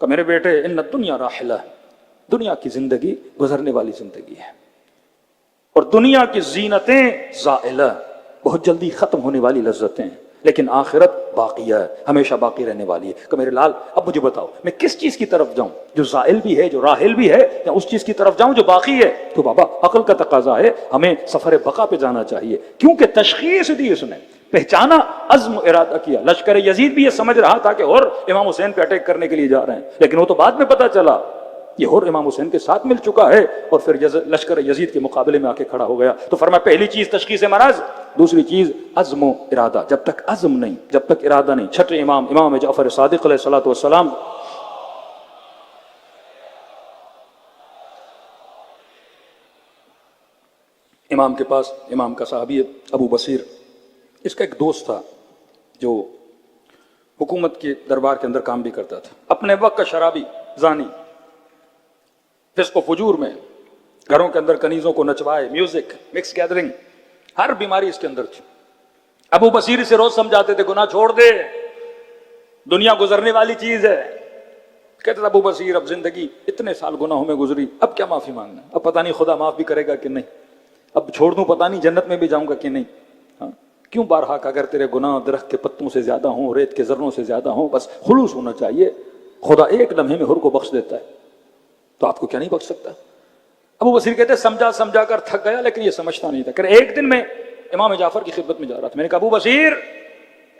کہ میرے بیٹے ان الدنیا راحلہ، دنیا کی زندگی گزرنے والی زندگی ہے، اور دنیا کی زینتیں زائلہ، بہت جلدی ختم ہونے والی لذتیں ہیں، لیکن آخرت باقی ہے، ہمیشہ باقی رہنے والی ہے۔ کہ میرے لال اب مجھے بتاؤ میں کس چیز کی طرف جاؤں جو زائل بھی ہے، جو راحل بھی ہے، یا اس چیز کی طرف جاؤں جو باقی ہے؟ تو بابا عقل کا تقاضا ہے، ہمیں سفر بقا پہ جانا چاہیے، کیونکہ تشخیص دی اس نے، پہچانا، عزم ارادہ کیا۔ لشکر یزید بھی یہ سمجھ رہا تھا کہ اور امام حسین پہ اٹیک کرنے کے لیے جا رہے ہیں، لیکن وہ تو بعد میں پتا چلا یہ اور امام حسین کے ساتھ مل چکا ہے، اور پھر لشکر یزید کے مقابلے میں آ کے کھڑا ہو گیا۔ تو فرمایا پہلی چیز تشخیص مرض، دوسری چیز عزم و ارادہ۔ جب تک عزم نہیں، جب تک ارادہ نہیں۔ چھٹے امام جعفر صادق علیہ الصلوۃ والسلام، امام کے پاس، امام کا صحابی ابو بصیر، اس کا ایک دوست تھا جو حکومت کے دربار کے اندر کام بھی کرتا تھا، اپنے وقت کا شرابی، زانی، فسق و فجور میں، گھروں کے اندر کنیزوں کو نچوائے، میوزک، مکس گیدرنگ، ہر بیماری اس کے اندر تھی۔ ابو بصیر اسے روز سمجھاتے تھے گناہ چھوڑ دے، دنیا گزرنے والی چیز ہے۔ کہتے تھے ابو بصیر اب زندگی اتنے سال گناہوں میں گزری، اب کیا معافی مانگنا، اب پتہ نہیں خدا معاف بھی کرے گا کہ نہیں، اب چھوڑ دوں پتہ نہیں جنت میں بھی جاؤں گا کہ نہیں۔ ہاں کیوں بارہا کہ اگر تیرے گناہ درخت کے پتوں سے زیادہ ہوں، ریت کے ذروں سے زیادہ ہوں، بس خلوص ہونا چاہیے، خدا ایک لمحے میں ہر کو بخش دیتا ہے، تو آپ کو کیا نہیں بخش سکتا؟ ابو بصیر کہتے سمجھا کر تھک گیا، لیکن یہ سمجھتا نہیں تھا۔ کہ ایک دن میں امام جعفر کی خدمت میں جا رہا تھا، میں نے کہا ابو بصیر،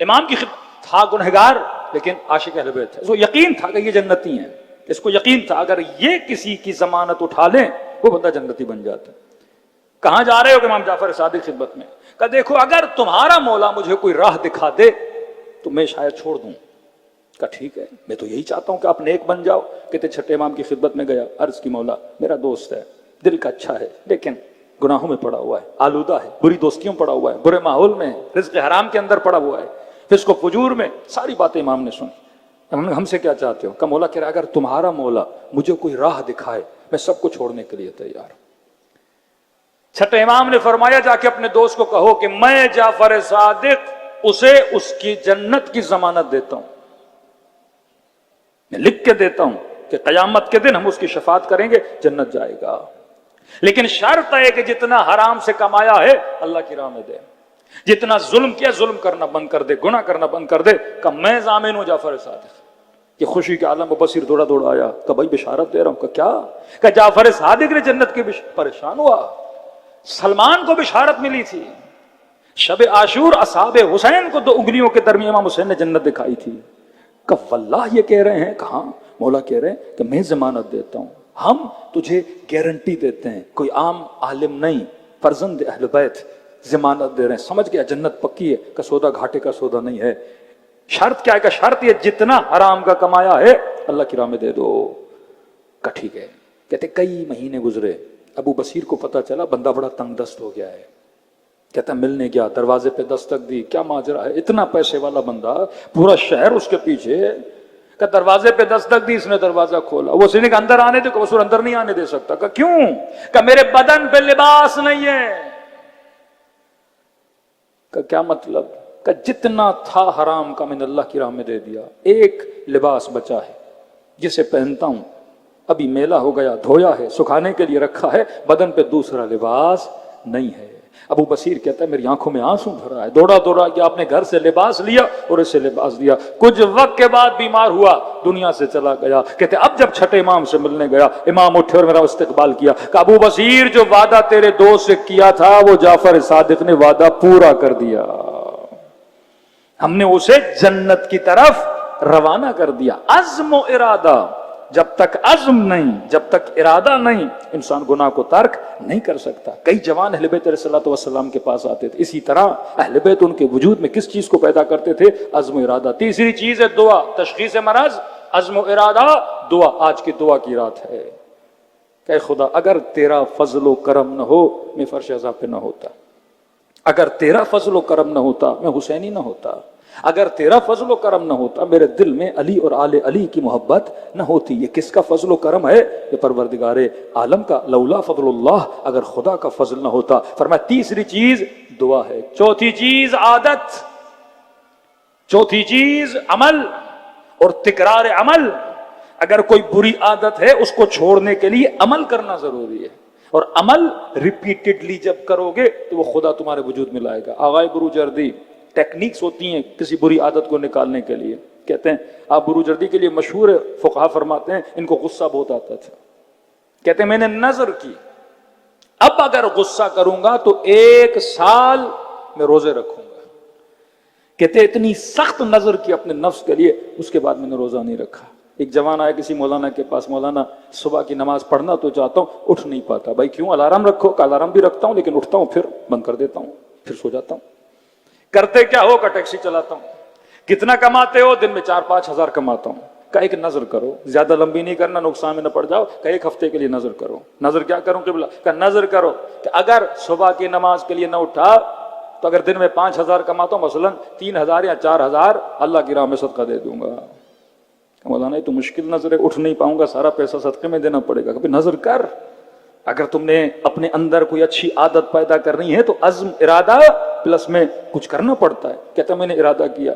امام کی خدمت تھا گنہگار لیکن عاشق اہل بیت ہے، اس کو یقین تھا کہ یہ جنتی ہیں، اس کو یقین تھا اگر یہ کسی کی ضمانت اٹھا لیں وہ بندہ جنتی بن جاتا ہے۔ کہاں جا رہے ہو؟ کہ امام جعفر صادق خدمت میں۔ کہ دیکھو اگر تمہارا مولا مجھے کوئی راہ دکھا دے تو میں شاید چھوڑ دوں۔ کہا ٹھیک ہے، میں تو یہی چاہتا ہوں کہ آپ نیک بن جاؤ۔ کہتے چھٹے امام کی خدمت میں گیا، عرض کی مولا میرا دوست ہے، دل کا اچھا ہے، لیکن گناہوں میں پڑا ہوا ہے، آلودہ ہے، بری دوستیوں پڑا ہوا ہے، برے ماحول میں، رزق حرام کے اندر پڑا ہوا ہے، فسق و فجور میں۔ ساری باتیں امام نے سنی۔ ہم سے کیا چاہتے ہو؟ کہ مولا کہہ رہا اگر تمہارا مولا مجھے کوئی راہ دکھائے میں سب کو چھوڑنے کے لیے تیار ہوں۔ چھٹے امام نے فرمایا جا کے اپنے دوست کو کہو کہ میں جعفر صادق اسے اس کی جنت کی ضمانت دیتا ہوں، میں لکھ کے دیتا ہوں کہ قیامت کے دن ہم اس کی شفاعت کریں گے، جنت جائے گا۔ لیکن شرط ہے کہ جتنا حرام سے کمایا ہے اللہ کی راہ میں دے، جتنا ظلم کیا ظلم کرنا بند کر دے، گناہ کرنا بند کر دے۔ کہ میں ضامن ہوں جعفر صادق، یہ خوشی کے عالم میں بصیر دوڑا دوڑا آیا کہ بھائی بشارت دے رہا ہوں۔ کہ کیا؟ کہ جعفر صادق نے جنت کی پریشان ہوا، سلمان کو بشارت ملی تھی، شب عاشور اصحاب حسین کو 2 انگلیوں کے درمیان امام حسین نے جنت دکھائی تھی۔ کہ واللہ یہ کہہ رہے ہیں، کہاں مولا کہہ رہے ہیں کہ میں ضمانت دیتا ہوں، ہم تجھے گارنٹی دیتے ہیں، کوئی عام عالم نہیں، فرزند اہل بیت ضمانت دے رہے ہیں، سمجھ گیا جنت پکی ہے، کہ سودا گھاٹے کا سودا نہیں ہے۔ شرط کیا ہے؟ کہ شرط یہ جتنا حرام کا کمایا ہے اللہ کی راہ میں دے دو۔ کہ ٹھیک ہے۔ کہتے کئی مہینے گزرے، ابو بصیر کو پتا چلا بندہ بڑا تنگ دست ہو گیا ہے۔ کہتا ملنے گیا، دروازے پہ دستک دی، کیا ماجرا ہے؟ اتنا پیسے والا بندہ، پورا شہر اس کے پیچھے۔ کہ دروازے پہ دستک دی، اس نے دروازہ کھولا، وہ سنے کہ اندر آنے دے، کہ وہ اندر نہیں آنے دے سکتا۔ کہ کیوں؟ کہ میرے بدن پہ لباس نہیں ہے۔ کہ کیا مطلب؟ کہ جتنا تھا حرام کا میں نے اللہ کی راہ میں دے دیا، ایک لباس بچا ہے جسے پہنتا ہوں، ابھی میلا ہو گیا، دھویا ہے، سکھانے کے لیے رکھا ہے، بدن پہ دوسرا لباس نہیں ہے۔ ابو بصیر کہتا ہے میری آنکھوں میں آنسو بھرا ہے، دوڑا دوڑا کہ آپ نے گھر سے لباس لیا اور اسے لباس دیا۔ کچھ وقت کے بعد بیمار ہوا، دنیا سے چلا گیا۔ کہتے اب جب چھٹے امام سے ملنے گیا، امام اٹھے اور میرا استقبال کیا کہ ابو بصیر جو وعدہ تیرے دوست سے کیا تھا وہ جعفر صادق نے وعدہ پورا کر دیا، ہم نے اسے جنت کی طرف روانہ کر دیا۔ عزم و ارادہ، جب تک عزم نہیں، جب تک ارادہ نہیں، انسان گناہ کو ترک نہیں کر سکتا۔ کئی جوان اہل بیت علیہ الصلوۃ والسلام کے پاس آتے تھے، اسی طرح اہل بیت ان کے وجود میں کس چیز کو پیدا کرتے تھے؟ عزم و ارادہ۔ تیسری چیز ہے دعا، تشخیص مرض، عزم و ارادہ، دعا۔ آج کی دعا کی رات ہے کہ خدا اگر تیرا فضل و کرم نہ ہو میں فرش عذاب پہ نہ ہوتا، اگر تیرا فضل و کرم نہ ہوتا میں حسینی نہ ہوتا، اگر تیرا فضل و کرم نہ ہوتا میرے دل میں علی اور آل علی کی محبت نہ ہوتی۔ یہ کس کا فضل و کرم ہے؟ یہ پروردگار عالم کا۔ لولا فضل اللہ، اگر خدا کا فضل نہ ہوتا۔ فرمایا تیسری چیز دعا ہے، چوتھی چیز عادت، چوتھی چیز عمل اور تکرار عمل۔ اگر کوئی بری عادت ہے اس کو چھوڑنے کے لیے عمل کرنا ضروری ہے، اور عمل ریپیٹڈلی جب کرو گے تو وہ خدا تمہارے وجود میں لائے گا۔ آغائے بروجردی ٹیکنیکس ہوتی ہیں کسی بری عادت کو نکالنے کے لیے، کہتے ہیں آپ بروجردی کے لیے مشہور فقہا فرماتے ہیں ان کو غصہ بہت آتا تھا، کہتے ہیں میں نے نظر کی اب اگر غصہ کروں گا تو 1 سال میں روزے رکھوں گا۔ کہتے ہیں اتنی سخت نظر کی اپنے نفس کے لیے، اس کے بعد میں نے روزہ نہیں رکھا۔ ایک جوان آیا کسی مولانا کے پاس، مولانا صبح کی نماز پڑھنا تو چاہتا ہوں، اٹھ نہیں پاتا۔ بھائی کیوں؟ الارم رکھو۔ کہ الارم بھی رکھتا ہوں لیکن اٹھتا ہوں پھر بند کر دیتا ہوں، پھر سو جاتا ہوں۔ کرتے کیا ہو؟ کہ ٹیکسی چلاتا ہوں۔ کتنا کماتے ہو؟ دن میں 4-5 ہزار کماتا ہوں۔ کہ ایک نظر کرو، زیادہ لمبی نہیں کرنا، نقصان میں نہ پڑ جاؤ، کہ 1 ہفتے کے لیے نظر کرو۔ نظر کیا کروں قبلہ؟ کہ نظر کرو کہ اگر صبح کی نماز کے لیے نہ اٹھا تو اگر دن میں 5 ہزار کماتا ہوں، مثلا 3 ہزار یا 4 ہزار اللہ کی راہ میں صدقہ دے دوں گا۔ مولانا یہ تو مشکل نظر ہے، اٹھ نہیں پاؤں گا، سارا پیسہ صدقے میں دینا پڑے گا۔ کبھی نظر کر، اگر تم نے اپنے اندر کوئی اچھی عادت پیدا کرنی ہے تو عزم ارادہ پلس میں کچھ کرنا پڑتا ہے۔ کہتا میں نے ارادہ کیا،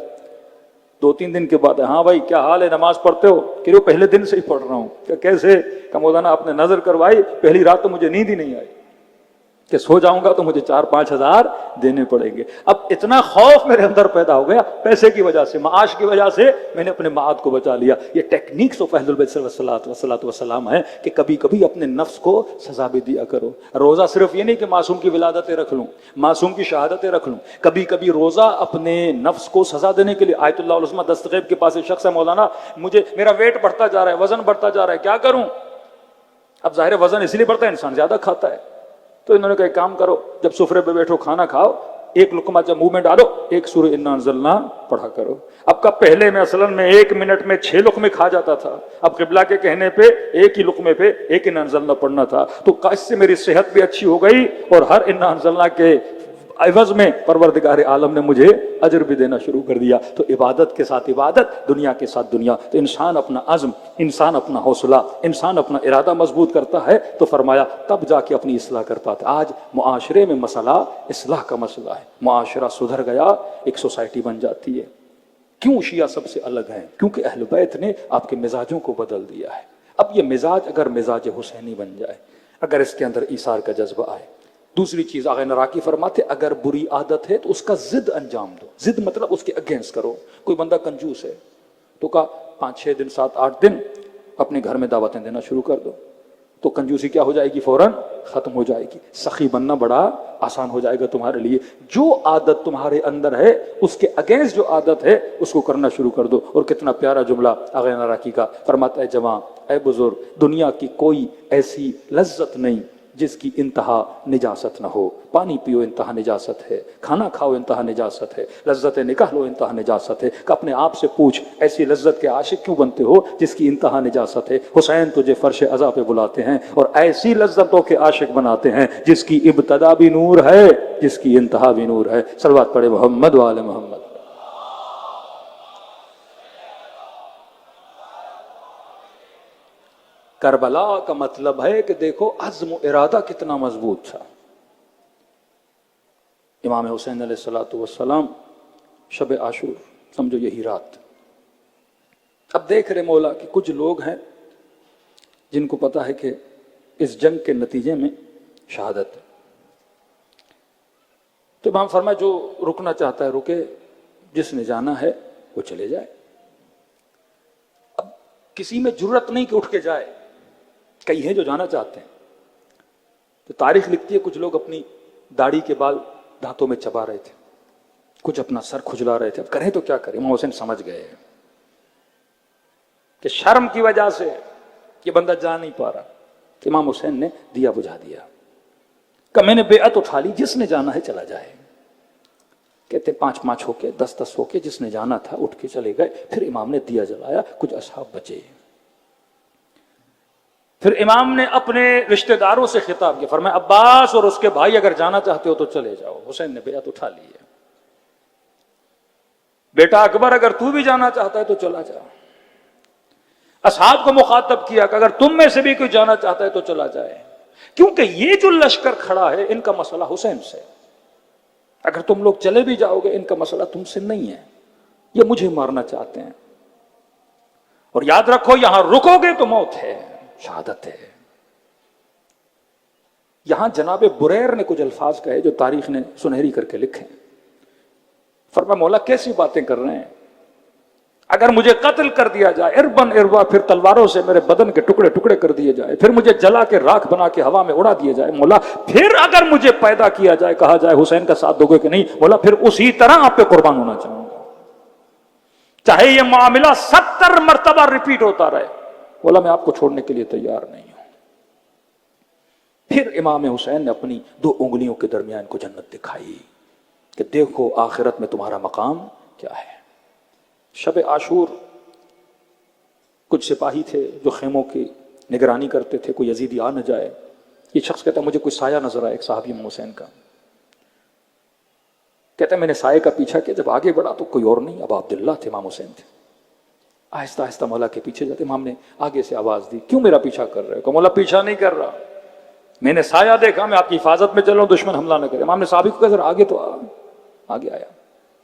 2-3 دن کے بعد ہاں بھائی کیا حال ہے، نماز پڑھتے ہو؟ کہ وہ پہلے دن سے ہی پڑھ رہا ہوں۔ کہ کیسے؟ کہ مولانا آپ نے نظر کروائی، پہلی رات تو مجھے نیند ہی نہیں آئی کہ سو جاؤں گا تو مجھے 4-5 ہزار دینے پڑیں گے۔ اب اتنا خوف میرے اندر پیدا ہو گیا پیسے کی وجہ سے، معاش کی وجہ سے، میں نے اپنے معاد کو بچا لیا۔ یہ ٹیکنیکس آف اہل البیت والسلام ہے کہ کبھی کبھی اپنے نفس کو سزا بھی دیا کرو۔ روزہ صرف یہ نہیں کہ معصوم کی ولادتیں رکھ لوں، معصوم کی شہادتیں رکھ لوں، کبھی کبھی روزہ اپنے نفس کو سزا دینے کے لیے۔ آیت اللہ العظمہ دستغیب کے پاس ایک شخص ہے، مولانا مجھے میرا ویٹ بڑھتا جا رہا ہے، وزن بڑھتا جا رہا ہے، کیا کروں؟ اب ظاہر وزن اس لیے بڑھتا ہے انسان زیادہ کھاتا ہے، تو انہوں نے کہا ایک کام کرو، جب سفرے پہ بیٹھو کھانا کھاؤ، 1 لقمہ جب منہ میں ڈالو 1 سورہ انا انزلنا پڑھا کرو۔ اب کا پہلے میں اصلاً میں 1 منٹ میں 6 لقمے کھا جاتا تھا، اب قبلہ کے کہنے پہ 1 ہی لقمے پہ 1 انا انزلنا پڑھنا تھا، تو اس سے میری صحت بھی اچھی ہو گئی اور ہر انا انزلنا کے عوض میں پروردگار عالم نے مجھے اجر بھی دینا شروع کر دیا۔ تو عبادت کے ساتھ عبادت، دنیا کے ساتھ دنیا۔ تو انسان اپنا عزم، انسان اپنا حوصلہ، انسان اپنا ارادہ مضبوط کرتا ہے تو فرمایا تب جا کے اپنی اصلاح کر پاتا۔ آج معاشرے میں مسئلہ اصلاح کا مسئلہ ہے، معاشرہ سدھر گیا، ایک سوسائٹی بن جاتی ہے۔ کیوں شیعہ سب سے الگ ہیں؟ کیونکہ اہل بیت نے آپ کے مزاجوں کو بدل دیا ہے۔ اب یہ مزاج اگر مزاج حسینی بن جائے، اگر اس کے اندر ایثار کا جذبہ آئے. دوسری چیز آغا نراقی فرماتے اگر بری عادت ہے تو اس کا ضد انجام دو. ضد مطلب اس کے اگینسٹ کرو. کوئی بندہ کنجوس ہے تو کہا 5-6 دن 7-8 دن اپنے گھر میں دعوتیں دینا شروع کر دو, تو کنجوسی کیا ہو جائے گی؟ فوراً ختم ہو جائے گی. سخی بننا بڑا آسان ہو جائے گا تمہارے لیے. جو عادت تمہارے اندر ہے اس کے اگینسٹ جو عادت ہے اس کو کرنا شروع کر دو. اور کتنا پیارا جملہ آغا نراقی کا فرماتا ہے جوان اے بزرگ, دنیا کی کوئی ایسی لذت نہیں جس کی انتہا نجاست نہ ہو. پانی پیو انتہا نجاست ہے, کھانا کھاؤ انتہا نجاست ہے, لذت نکاح لو انتہا نجاست ہے. کہ اپنے آپ سے پوچھ ایسی لذت کے عاشق کیوں بنتے ہو جس کی انتہا نجاست ہے؟ حسین تجھے فرش عزا پہ بلاتے ہیں اور ایسی لذتوں کے عاشق بناتے ہیں جس کی ابتدا بھی نور ہے, جس کی انتہا بھی نور ہے. صلوات پڑھے محمد و آل محمد. کربلا کا مطلب ہے کہ دیکھو عزم و ارادہ کتنا مضبوط تھا. امام حسین علیہ الصلوۃ والسلام شب عاشور سمجھو یہی رات. اب دیکھ رہے مولا کہ کچھ لوگ ہیں جن کو پتا ہے کہ اس جنگ کے نتیجے میں شہادت ہے. تو امام فرمایا جو رکنا چاہتا ہے رکے, جس نے جانا ہے وہ چلے جائے. اب کسی میں جرت نہیں کہ اٹھ کے جائے. کئی ہیں جو جانا چاہتے ہیں. تو تاریخ لکھتی ہے کچھ لوگ اپنی داڑھی کے بال دانتوں میں چبا رہے تھے, کچھ اپنا سر کھجلا رہے تھے. اب کریں تو کیا کریں؟ امام حسین سمجھ گئے کہ شرم کی وجہ سے یہ بندہ جا نہیں پا رہا. امام حسین نے دیا بجھا دیا کہ میں نے بیعت اٹھا لی, جس نے جانا ہے چلا جائے. کہتے 5-5 ہو کے 10-10 ہو کے جس نے جانا تھا اٹھ کے چلے گئے. پھر امام نے دیا جلایا, کچھ اصحاب بچے. پھر امام نے اپنے رشتہ داروں سے خطاب کیا, فرمایا عباس اور اس کے بھائی اگر جانا چاہتے ہو تو چلے جاؤ. حسین نے بیعت اٹھا لی ہے. بیٹا اکبر اگر تو بھی جانا چاہتا ہے تو چلا جا. اصحاب کو مخاطب کیا کہ اگر تم میں سے بھی کوئی جانا چاہتا ہے تو چلا جائے, کیونکہ یہ جو لشکر کھڑا ہے ان کا مسئلہ حسین سے. اگر تم لوگ چلے بھی جاؤ گے ان کا مسئلہ تم سے نہیں ہے, یہ مجھے مارنا چاہتے ہیں. اور یاد رکھو یہاں رکو گے تو موت ہے, شہادت ہے. یہاں جناب بریر نے کچھ الفاظ کہے جو تاریخ نے سنہری کر کے لکھے. فرمایا مولا کیسی باتیں کر رہے ہیں, اگر مجھے قتل کر دیا جائے اربن اربا, پھر تلواروں سے میرے بدن کے ٹکڑے ٹکڑے کر دیے جائے, پھر مجھے جلا کے راکھ بنا کے ہوا میں اڑا دیا جائے, مولا پھر اگر مجھے پیدا کیا جائے کہا جائے حسین کا ساتھ دو گے کہ نہیں, مولا پھر اسی طرح آپ پہ قربان ہونا چاہوں گا, چاہے یہ معاملہ 70 مرتبہ ریپیٹ ہوتا رہے, مولا میں آپ کو چھوڑنے کے لیے تیار نہیں ہوں. پھر امام حسین نے اپنی 2 انگلیوں کے درمیان کو جنت دکھائی کہ دیکھو آخرت میں تمہارا مقام کیا ہے. شب عاشور کچھ سپاہی تھے جو خیموں کی نگرانی کرتے تھے, کوئی یزیدی آ نہ جائے. یہ شخص کہتا ہے مجھے کوئی سایہ نظر آیا, ایک صحابی امام حسین کا. کہتا ہے میں نے سائے کا پیچھا کیا, جب آگے بڑھا تو کوئی اور نہیں, ابا عبداللہ تھے, امام حسین تھے. آہستہ آہستہ مولا کے پیچھے جاتے. امام نے آگے سے آواز دی کیوں میرا پیچھا کر رہے ہو؟ کہ مولا پیچھا نہیں کر رہا, میں نے سایہ دیکھا, میں آپ کی حفاظت میں چل رہا ہوں, دشمن حملہ نہ کرے. امام نے صحابی کو کہا ذرا آگے تو آگے آیا,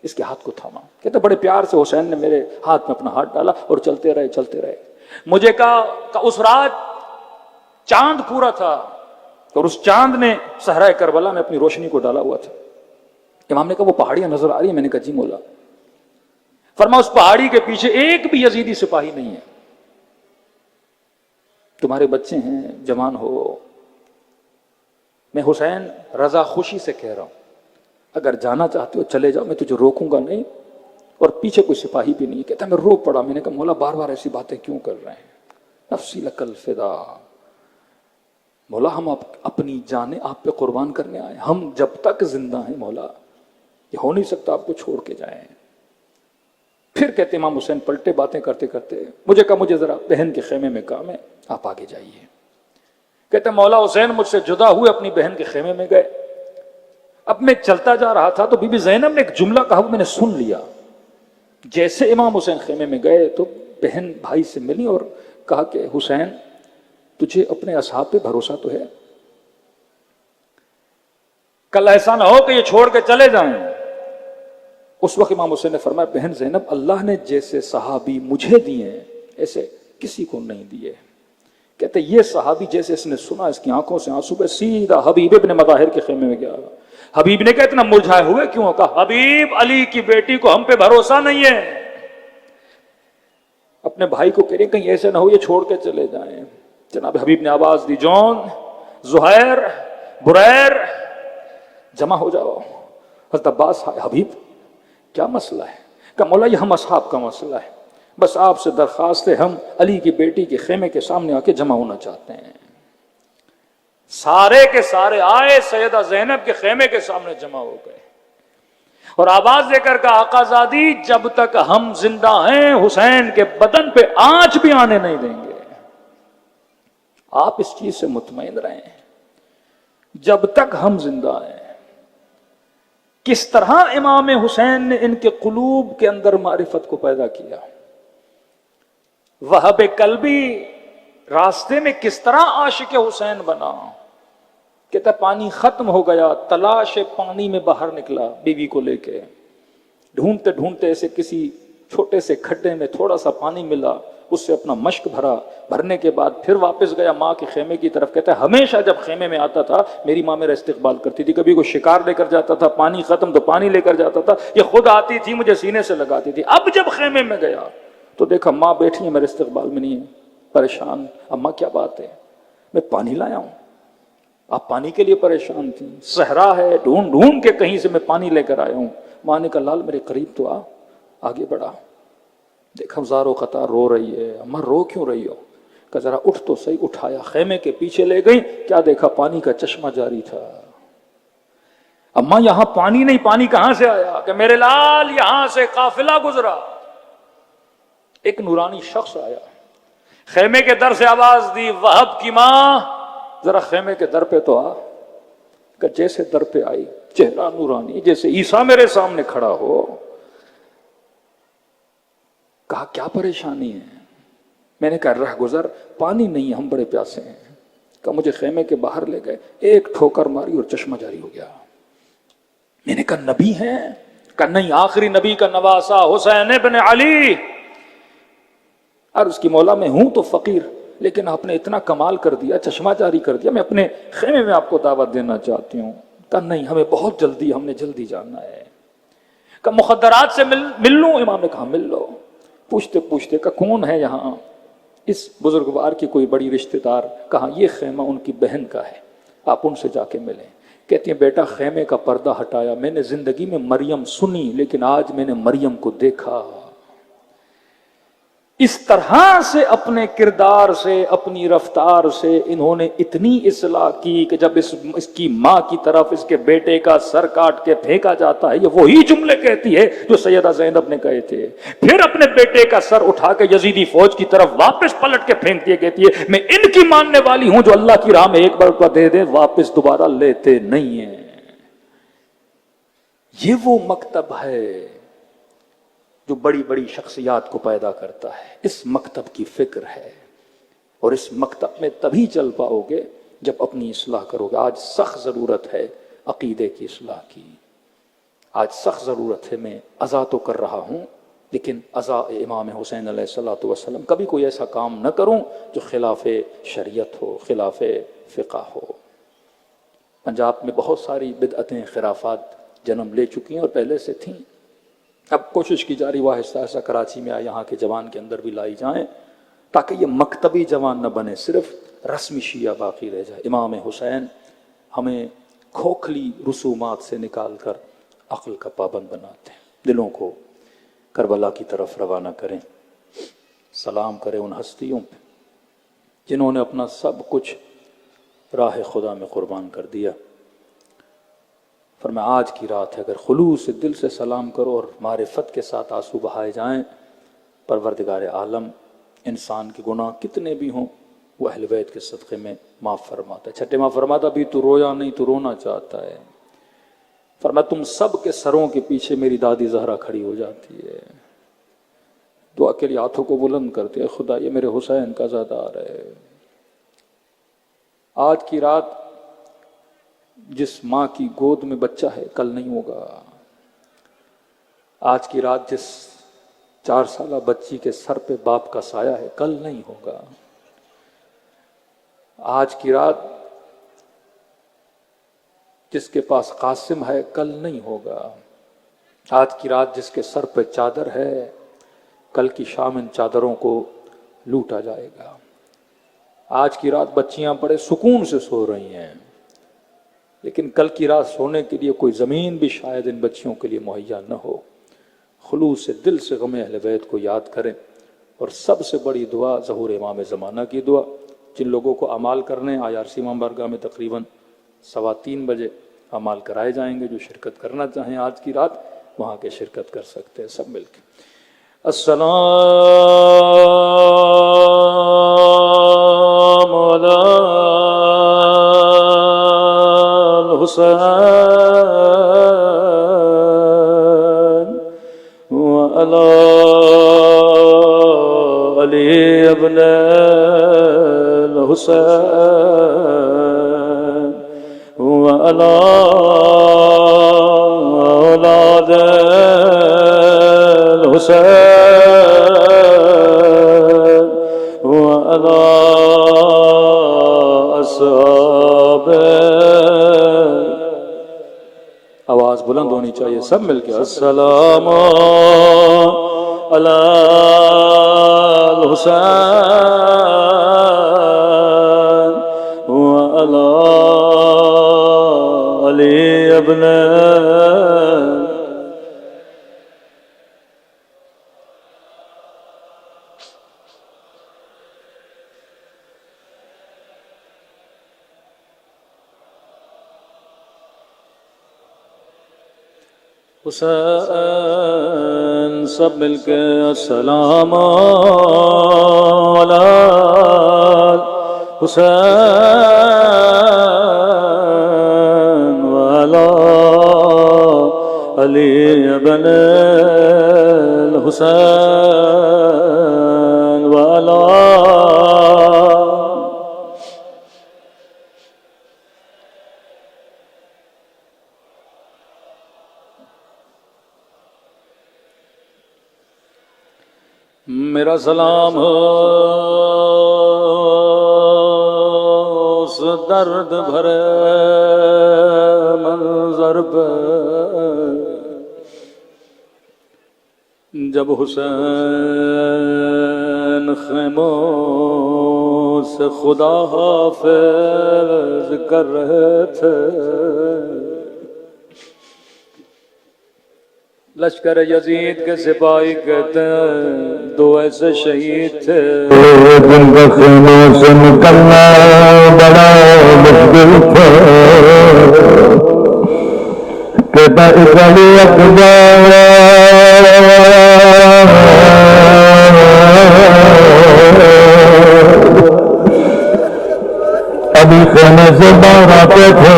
اس کے ہاتھ کو تھاما. کہتے بڑے پیار سے حسین نے میرے ہاتھ میں اپنا ہاتھ ڈالا اور چلتے رہے چلتے رہے. مجھے کہا کہ اس رات چاند پورا تھا اور اس چاند نے صحرائے کربلا میں اپنی روشنی کو ڈالا ہوا تھا. امام نے کہا وہ پہاڑیاں نظر آ رہی ہیں؟ میں نے کہا جی مولا. فرمایا اس پہاڑی کے پیچھے ایک بھی یزیدی سپاہی نہیں ہے, تمہارے بچے ہیں, جوان ہو. میں حسین رضا خوشی سے کہہ رہا ہوں اگر جانا چاہتے ہو چلے جاؤ, میں تجھے روکوں گا نہیں, اور پیچھے کوئی سپاہی بھی نہیں. کہتا میں رو پڑا. میں نے کہا مولا بار بار ایسی باتیں کیوں کر رہے ہیں؟ نفسی لک الفدا, مولا ہم اپنی جانیں آپ پہ قربان کرنے آئے, ہم جب تک زندہ ہیں مولا یہ ہو نہیں سکتا آپ کو چھوڑ کے جائیں. پھر کہتے امام حسین پلٹے باتیں کرتے کرتے, مجھے کہا مجھے ذرا بہن کے خیمے میں کام ہے, آپ آگے جائیے. کہتے مولا حسین مجھ سے جدا ہوئے اپنی بہن کے خیمے میں گئے. اب میں چلتا جا رہا تھا تو بی بی زینب نے ایک جملہ کہا, وہ میں نے سن لیا. جیسے امام حسین خیمے میں گئے تو بہن بھائی سے ملی اور کہا کہ حسین تجھے اپنے اصحاب پہ بھروسہ تو ہے؟ کل ایسا نہ ہو کہ یہ چھوڑ کے چلے جائیں. اس وقت امام حسین نے فرمایا بہن زینب اللہ نے جیسے صحابی مجھے دیے ایسے کسی کو نہیں دیے. کہتے یہ صحابی جیسے اس نے سنا اس کی آنکھوں سے آنسو بہ سیدھا حبیب ابن مطہر کے خیمے میں گیا. حبیب نے کہا اتنا مرجھائے ہوئے کیوں؟ کہا حبیب علی کی بیٹی کو ہم پہ بھروسہ نہیں ہے. اپنے بھائی کو کہہ رہے کہیں ایسے نہ ہو یہ چھوڑ کے چلے جائیں. جناب حبیب نے آواز دی جون، زہیر، بریر جمع ہو جاؤ. حضرت عباس حبیب کیا مسئلہ ہے؟ کہ مولا یہ ہم اصحاب کا مسئلہ ہے، بس آپ سے درخواست ہے، ہم علی کی بیٹی کے خیمے کے سامنے آ کے جمع ہونا چاہتے ہیں. سارے کے سارے آئے، سیدہ زینب کے خیمے کے سامنے جمع ہو گئے اور آواز دے کر کہا آقا زادی جب تک ہم زندہ ہیں حسین کے بدن پہ آنچ بھی آنے نہیں دیں گے. آپ اس چیز سے مطمئن رہیں جب تک ہم زندہ ہیں. کس طرح امام حسین نے ان کے قلوب کے اندر معرفت کو پیدا کیا. وہب قلبی راستے میں کس طرح عاشق حسین بنا. کہتا پانی ختم ہو گیا، تلاش پانی میں باہر نکلا بیوی کو لے کے. ڈھونڈتے ڈھونڈتے ایسے کسی چھوٹے سے کھڈے میں تھوڑا سا پانی ملا، اس سے اپنا مشک بھرا. بھرنے کے بعد پھر واپس گیا ماں کے خیمے کی طرف. کہتا ہے ہمیشہ جب خیمے میں آتا تھا میری ماں میرا استقبال کرتی تھی. کبھی کوئی شکار لے کر جاتا تھا، پانی ختم تو پانی لے کر جاتا تھا، یہ خود آتی تھی مجھے سینے سے لگاتی تھی. اب جب خیمے میں گیا تو دیکھا ماں بیٹھی ہے، میرے استقبال میں نہیں ہے، پریشان. اماں کیا بات ہے؟ میں پانی لایا ہوں. آپ پانی کے لیے پریشان تھی؟ صحرا ہے، ڈھونڈ ڈھونڈ کے کہیں سے میں پانی لے کر آیا ہوں. ماں نے کہا لال میرے قریب تو آگے بڑھا. دیکھا زارو قطار رو رہی ہے. اماں رو کیوں رہی ہو؟ کہ ذرا اٹھ تو صحیح. اٹھایا، خیمے کے پیچھے لے گئی. کیا دیکھا؟ پانی کا چشمہ جاری تھا. اماں یہاں پانی نہیں، پانی کہاں سے آیا؟ کہ میرے لال یہاں سے قافلہ گزرا، ایک نورانی شخص آیا، خیمے کے در سے آواز دی وہب کی ماں ذرا خیمے کے در پہ تو آ. کہ جیسے در پہ آئی، چہرہ نورانی جیسے عیسیٰ میرے سامنے کھڑا ہو. کہا کیا پریشانی ہے؟ میں نے کہا رہ گزر، پانی نہیں ہے، ہم بڑے پیاسے ہیں. کہا مجھے خیمے کے باہر لے گئے، ایک ٹھوکر ماری اور چشمہ جاری ہو گیا. میں نے کہا نبی ہیں؟ کہا نہیں، آخری نبی کا نواسا حسین ابن علی. اور اس کی مولا میں ہوں تو فقیر، لیکن آپ نے اتنا کمال کر دیا، چشمہ جاری کر دیا، میں اپنے خیمے میں آپ کو دعوت دینا چاہتی ہوں. کہا نہیں، ہمیں بہت جلدی، ہم نے جلدی جانا ہے. کہا مخدرات سے مل لوں؟ امام نے کہا مل لو. پوچھتے پوچھتے کہ کون ہے یہاں؟ اس بزرگوار کی کوئی بڑی رشتہ دار. کہا یہ خیمہ ان کی بہن کا ہے، آپ ان سے جا کے ملیں. کہتی ہیں بیٹا خیمے کا پردہ ہٹایا. میں نے زندگی میں مریم سنی لیکن آج میں نے مریم کو دیکھا. اس طرح سے اپنے کردار سے، اپنی رفتار سے انہوں نے اتنی اصلاح کی کہ جب اس کی ماں کی طرف اس کے بیٹے کا سر کاٹ کے پھینکا جاتا ہے، یہ وہی جملے کہتی ہے جو سیدہ زینب نے کہے تھے. پھر اپنے بیٹے کا سر اٹھا کے یزیدی فوج کی طرف واپس پلٹ کے پھینک دیے. کہتی ہے میں ان کی ماننے والی ہوں جو اللہ کی راہ میں ایک بار دے دے واپس دوبارہ لیتے نہیں ہیں. یہ وہ مکتب ہے جو بڑی بڑی شخصیات کو پیدا کرتا ہے. اس مکتب کی فکر ہے اور اس مکتب میں تبھی چل پاؤ گے جب اپنی اصلاح کرو گے. آج سخت ضرورت ہے عقیدے کی اصلاح کی. آج سخت ضرورت ہے. میں عزا تو کر رہا ہوں لیکن عزا امام حسین علیہ الصلوۃ والسلام کبھی کوئی ایسا کام نہ کروں جو خلاف شریعت ہو، خلاف فقہ ہو. پنجاب میں بہت ساری بدعتیں، خرافات جنم لے چکی ہیں اور پہلے سے تھیں. اب کوشش کی جا رہی وہ آہستہ آہستہ کراچی میں یہاں کے جوان کے اندر بھی لائی جائیں تاکہ یہ مکتبی جوان نہ بنے، صرف رسمی شیعہ باقی رہ جائے. امام حسین ہمیں کھوکھلی رسومات سے نکال کر عقل کا پابند بناتے ہیں. دلوں کو کربلا کی طرف روانہ کریں. سلام کریں ان ہستیوں پہ جنہوں نے اپنا سب کچھ راہ خدا میں قربان کر دیا. فرمایا آج کی رات ہے، اگر خلوص دل سے سلام کرو اور معرفت کے ساتھ آنسو بہائے جائیں، پروردگار عالم انسان کے گناہ کتنے بھی ہوں وہ اہل بیت کے صدقے میں معاف فرماتا ہے. چھٹے ماں فرماتا بھی تو رویا نہیں تو رونا چاہتا ہے. فرمایا تم سب کے سروں کے پیچھے میری دادی زہرا کھڑی ہو جاتی ہے، دعا کے لیے ہاتھوں کو بلند کرتے ہیں، خدا یہ میرے حسین کا زادار ہے. آج کی رات جس ماں کی گود میں بچہ ہے کل نہیں ہوگا. آج کی رات جس 4 سالہ بچی کے سر پہ باپ کا سایہ ہے کل نہیں ہوگا. آج کی رات جس کے پاس قاسم ہے کل نہیں ہوگا. آج کی رات جس کے سر پہ چادر ہے کل کی شام ان چادروں کو لوٹا جائے گا. آج کی رات بچیاں بڑے سکون سے سو رہی ہیں، لیکن کل کی رات سونے کے لیے کوئی زمین بھی شاید ان بچیوں کے لیے مہیا نہ ہو. خلوص دل سے غم اہل بیت کو یاد کریں. اور سب سے بڑی دعا ظہور امام زمانہ کی دعا. جن لوگوں کو اعمال کرنے IRC امام بارگاہ میں تقریباً 3:15 بجے اعمال کرائے جائیں گے. جو شرکت کرنا چاہیں آج کی رات وہاں کے شرکت کر سکتے ہیں سب مل کے. السلام علی الحسین وعلی علی ابن الحسین وعلی اولاد الحسین وعلی اصحاب. آواز بلند ہونی چاہیے سب مل کے. السلام علی الحسین وعلی علی ابن حسین. سب مل کے السلام علی حسین وعلی علی ابن الحسین وعلی میرا سلام ہو اس درد بھرے منظر پہ جب حسین خیموں سے خدا حافظ کر رہے تھے. لشکر یزید کے سپاہی کہتے ہیں دو ایسے شہید تھے جن کا خیموں سے نکلنا بڑا مشکل تھا. کہتا علی اکبر ابھی خیمے سے باہر آتے تھے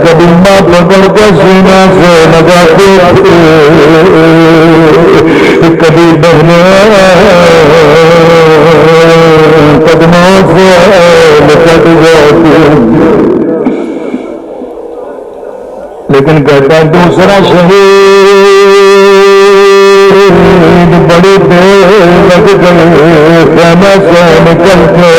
کبھی ماں پکڑ کے سینہ سے لگاتے تھے کبھی بہنیں قدموں سے لپٹ جاتی. لیکن کہتا ہے دوسرا شہید بڑی دیر لگ گئی خیمے سے نکلتے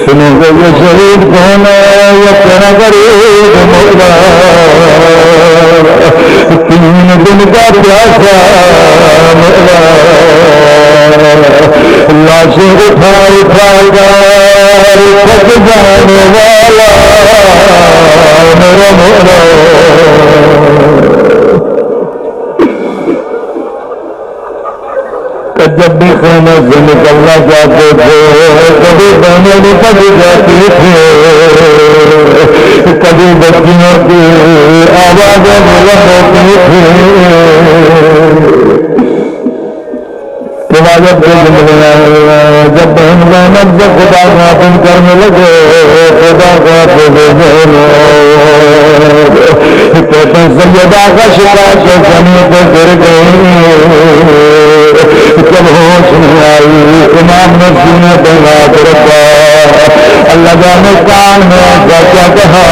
سنو گے یہ شہید کون ہے یہ تیرا غریب مولا 3 دن کا پیاسا مولا لاشیں اٹھا اٹھا کر تھک جانے والا میرا مولا. جب بھی خیمے سے نکلنا چاہتے تھے کبھی بہنیں نکل جاتی تھی کبھی بچیوں کی آوازیں بلند ہوتی تھی. جب جب بہن محمد سے خدا خاطر کرنے لگے خدا خاطر کہتے سیدہ کا شکایت کے زمین پہ گر گئی. جب ہوش نہیں آئی امام نے سینے پہ ہاتھ رکھا اللہ جانے کان میں کیا کیا کہا.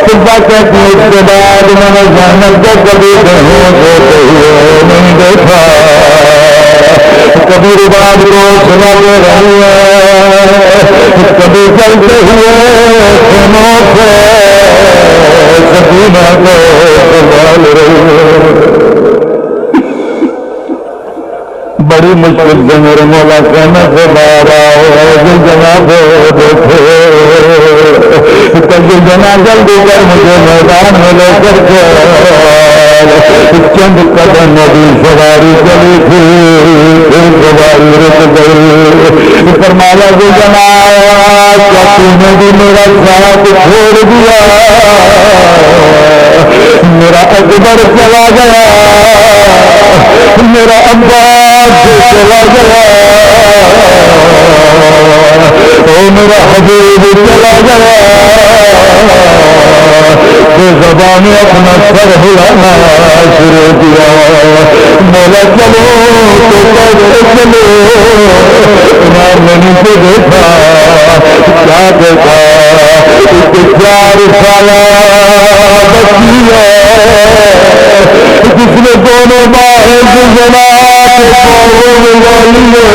صبح کہتی اس کے بعد میں نے جانت کو کبھی بے ہوش ہوتے ہوئے نہیں دیکھا. کبھی رباب کو سنا دے رہی ہے، کبھی چلتے ہوئے خیموں سے سکینہ کو سنبھال رہی ہے۔ بڑی مشکل سے میرے مولا خیمے سے باہر آئے، جناب دیکھے کبھی جنا جلدی کر مجھے میدان میں لے کر کے چند قدم نبی سواری چلی تھی، پھر سواری رک گئی۔ فرمایا کہ جناب کیا تم نے بھی میرا ساتھ چھوڑ دیا؟ میرا اکبر چلا گیا، میرا عباس چلا گیا، او میرا حبیب چلا گیا، بے زبان نے اپنا سر ہلانا شروع کیا۔ مولا چلو تو کیسے چلو؟ امام نے نیچے دیکھا، کیا دیکھا؟ چار سالہ بچی ہے جس نے دونوں باہیں زلزلات والی ہے،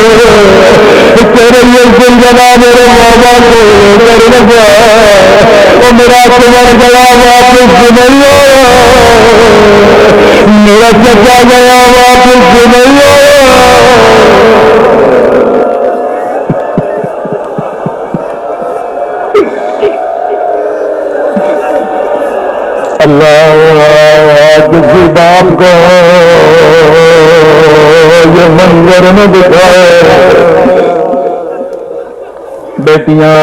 تیرے یہ زلزلہ میرے بابا کو کر لگا، وہ میرا کمر گیا واپس نہیں آیا، میرا چچا گیا واپس نہیں آیا۔ اللہ کسی باپ کو یہ منظر نہ دکھائے، بیٹیاں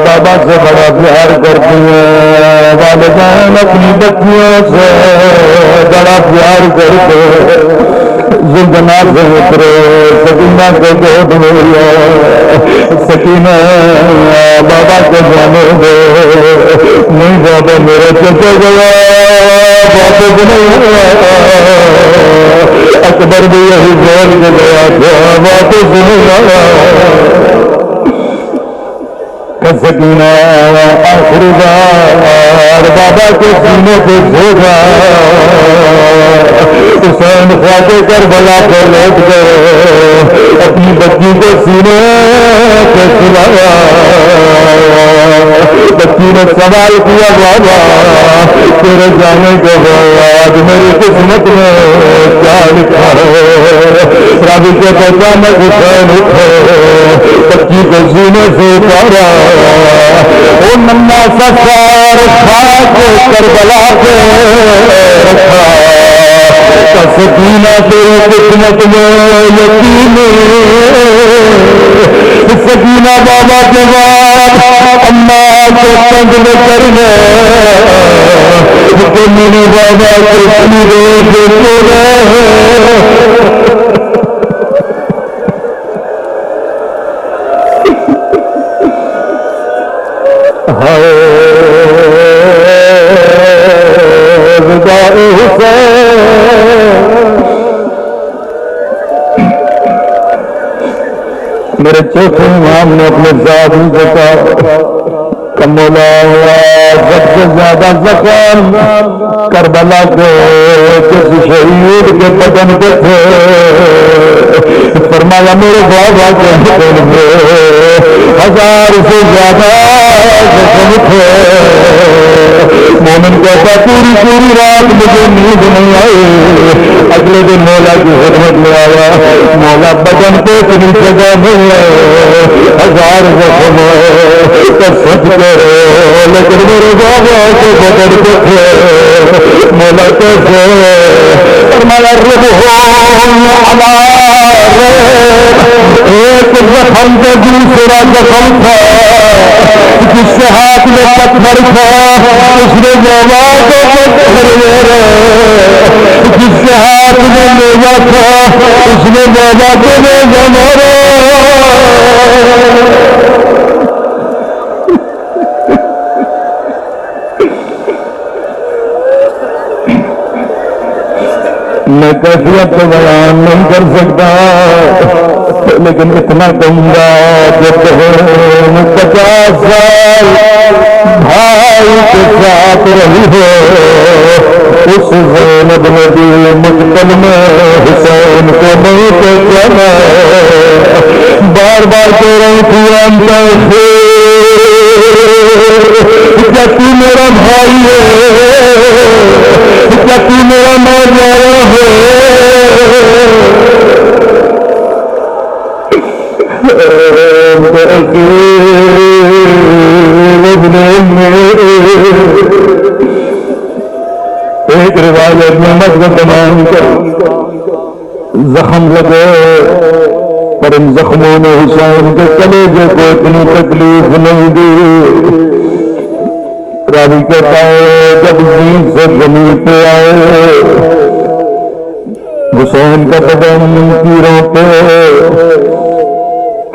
بابا سے بڑا پیار کرتی ہیں، والدین اپنی بچیوں سے بڑا پیار کرتے، زندنا سے اترے سکینہ کو گود میں لیا، سکینہ بابا کو جانے دے، نہیں بابا میرا چچا گیا واپس نہیں ہوا، اکبر بھی یہی بول کے گیا تھا واپس نہیں آیا۔ سکینہ آخری بار بابا کے سینے پہ بھیجا، حسین خواجہ کربلا کو لوٹ گئے، اپنی بچی کو سینے پہ سلایا، بچی نے سوال کیا بابا تیرے جانے کے بعد میری قسمت میں کیا لکھا ہے؟ راوی کے بچہ میں حسین اٹھے، بچی کو سینے سے اتارا، وہ ننا سا سار کھا کے کربلا کے رکھا، سکینہ تیری قسمت میں یقین، سکینہ بابا کے بعد اماں کو تنگ نہ کرنا کہ میرے بابا کو سینے دیتے رہے۔ میرے چوتھے امام نے اپنے ذاتی سے کہا کہ مولا سب سے زیادہ زخم کربلا کے جس شہید کے بدن پہ تھے، فرمایا میرے بابا کے بدن میں 1000 سے زیادہ زخم تھے۔ مومن کہتا پوری رات مجھے نیند نہیں آئی، اگلے دن مولا کی خدمت میں آیا، مولا بدن پہ اتنی جگہ نہیں ہے، 1000 زخم تو سچ کرو، لیکن میرے بابا کے بدن پہ تھے، مولا کیسے؟ فرمایا رب ہو ایک زخم سے دوسرا زخم تھا، جس سے ہاتھ میں پتھر تھا اس نے بابا کو پتھر میرے، جس سے ہاتھ میں میوہ تھا اس نے بابا کو میوہ مارا۔ میں کیفیت کو بیان نہیں کر سکتا، لیکن اتنا کہوں گا کہ 50 سال مائی کے ساتھ رہی ہو اس زینب نے بھی مقتل میں حسین کو نہیں پہچانا بار بار کہہ رہی تھی انت کیا تو میرا بھائی ہے کیا تو میرا مولا ہے ایک روایت میں مذہب تمام زخم لگے پر ان زخموں نے حسین کے کلیجے کو اتنی تکلیف نہیں دی راوی کہتا ہے جب زین سے زمین پہ آئے حسین کا بدن تیروں پہ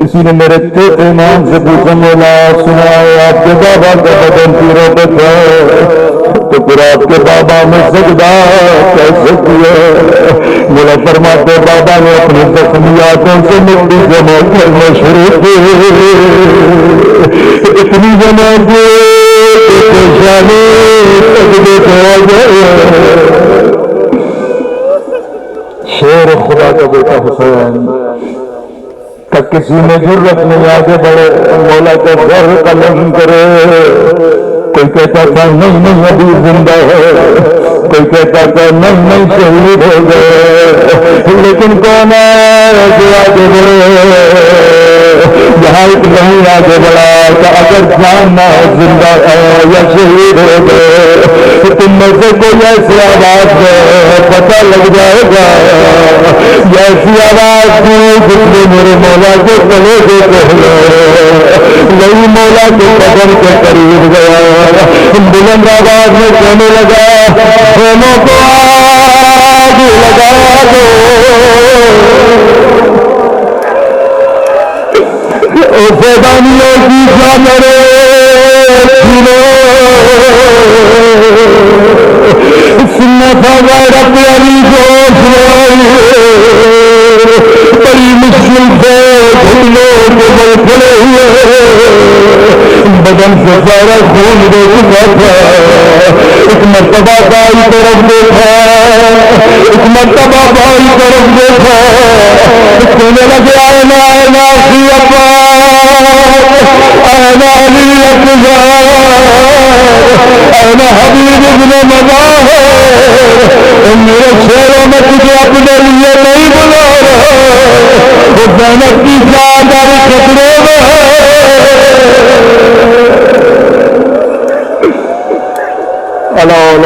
کسی نے میرے چھوٹے امام سے پوچھا مولا سنا ہے آپ کے بابا کا بدن تیروں پہ تھا تو پھر آپ کے بابا نے سجدہ کیسے کیا مولا فرماتے بابا نے اپنے زخمیاتوں سے مٹی جمع کرنا شروع کی اتنی جمع کی پریشانی سجدے پہ آ گئے شیر خدا کا بیٹا حسین تک کسی میں ضرورت نہیں آگے بڑھے مولا کا گھر قلم کرے کوئی کہتا تھا نہیں ابھی زندہ ہے کوئی کہتا تھا نہیں شہید ہو گئے لیکن کون ہے جو آگے بڑھے یہاں ایک نہیں آگے بڑھا کہ اگر جاننا زندہ ہے یا شہید ہو گئے تم میں سے کوئی ایسی آواز ہے پتہ لگ جائے گا ایسی آواز جس نے میرے مولا کے چلے گئے وہی مولا کے قدم کے قریب گیا بلند آواز میں کہنے لگا دونوں کو آگ لگا دو فیضانیوں کی چادریں کھلو سنت غیرت علی جوش بڑی مشکل سے گھٹنوں کے بل کھلے ہوئے بدن سے سارا خون دے چکا تھا ایک مرتبہ بائی طرف دیکھا ایک مرتبہ بائی طرف دیکھا کہنے لگے آئنا آئنا سی اپا آئنا علی اکبر آئنا حبیب ابن مظاہر میرے شہروں میں تجھے اپنے لیے نہیں بلا رہا وہ زینب کی چادر کپڑے میں اللہ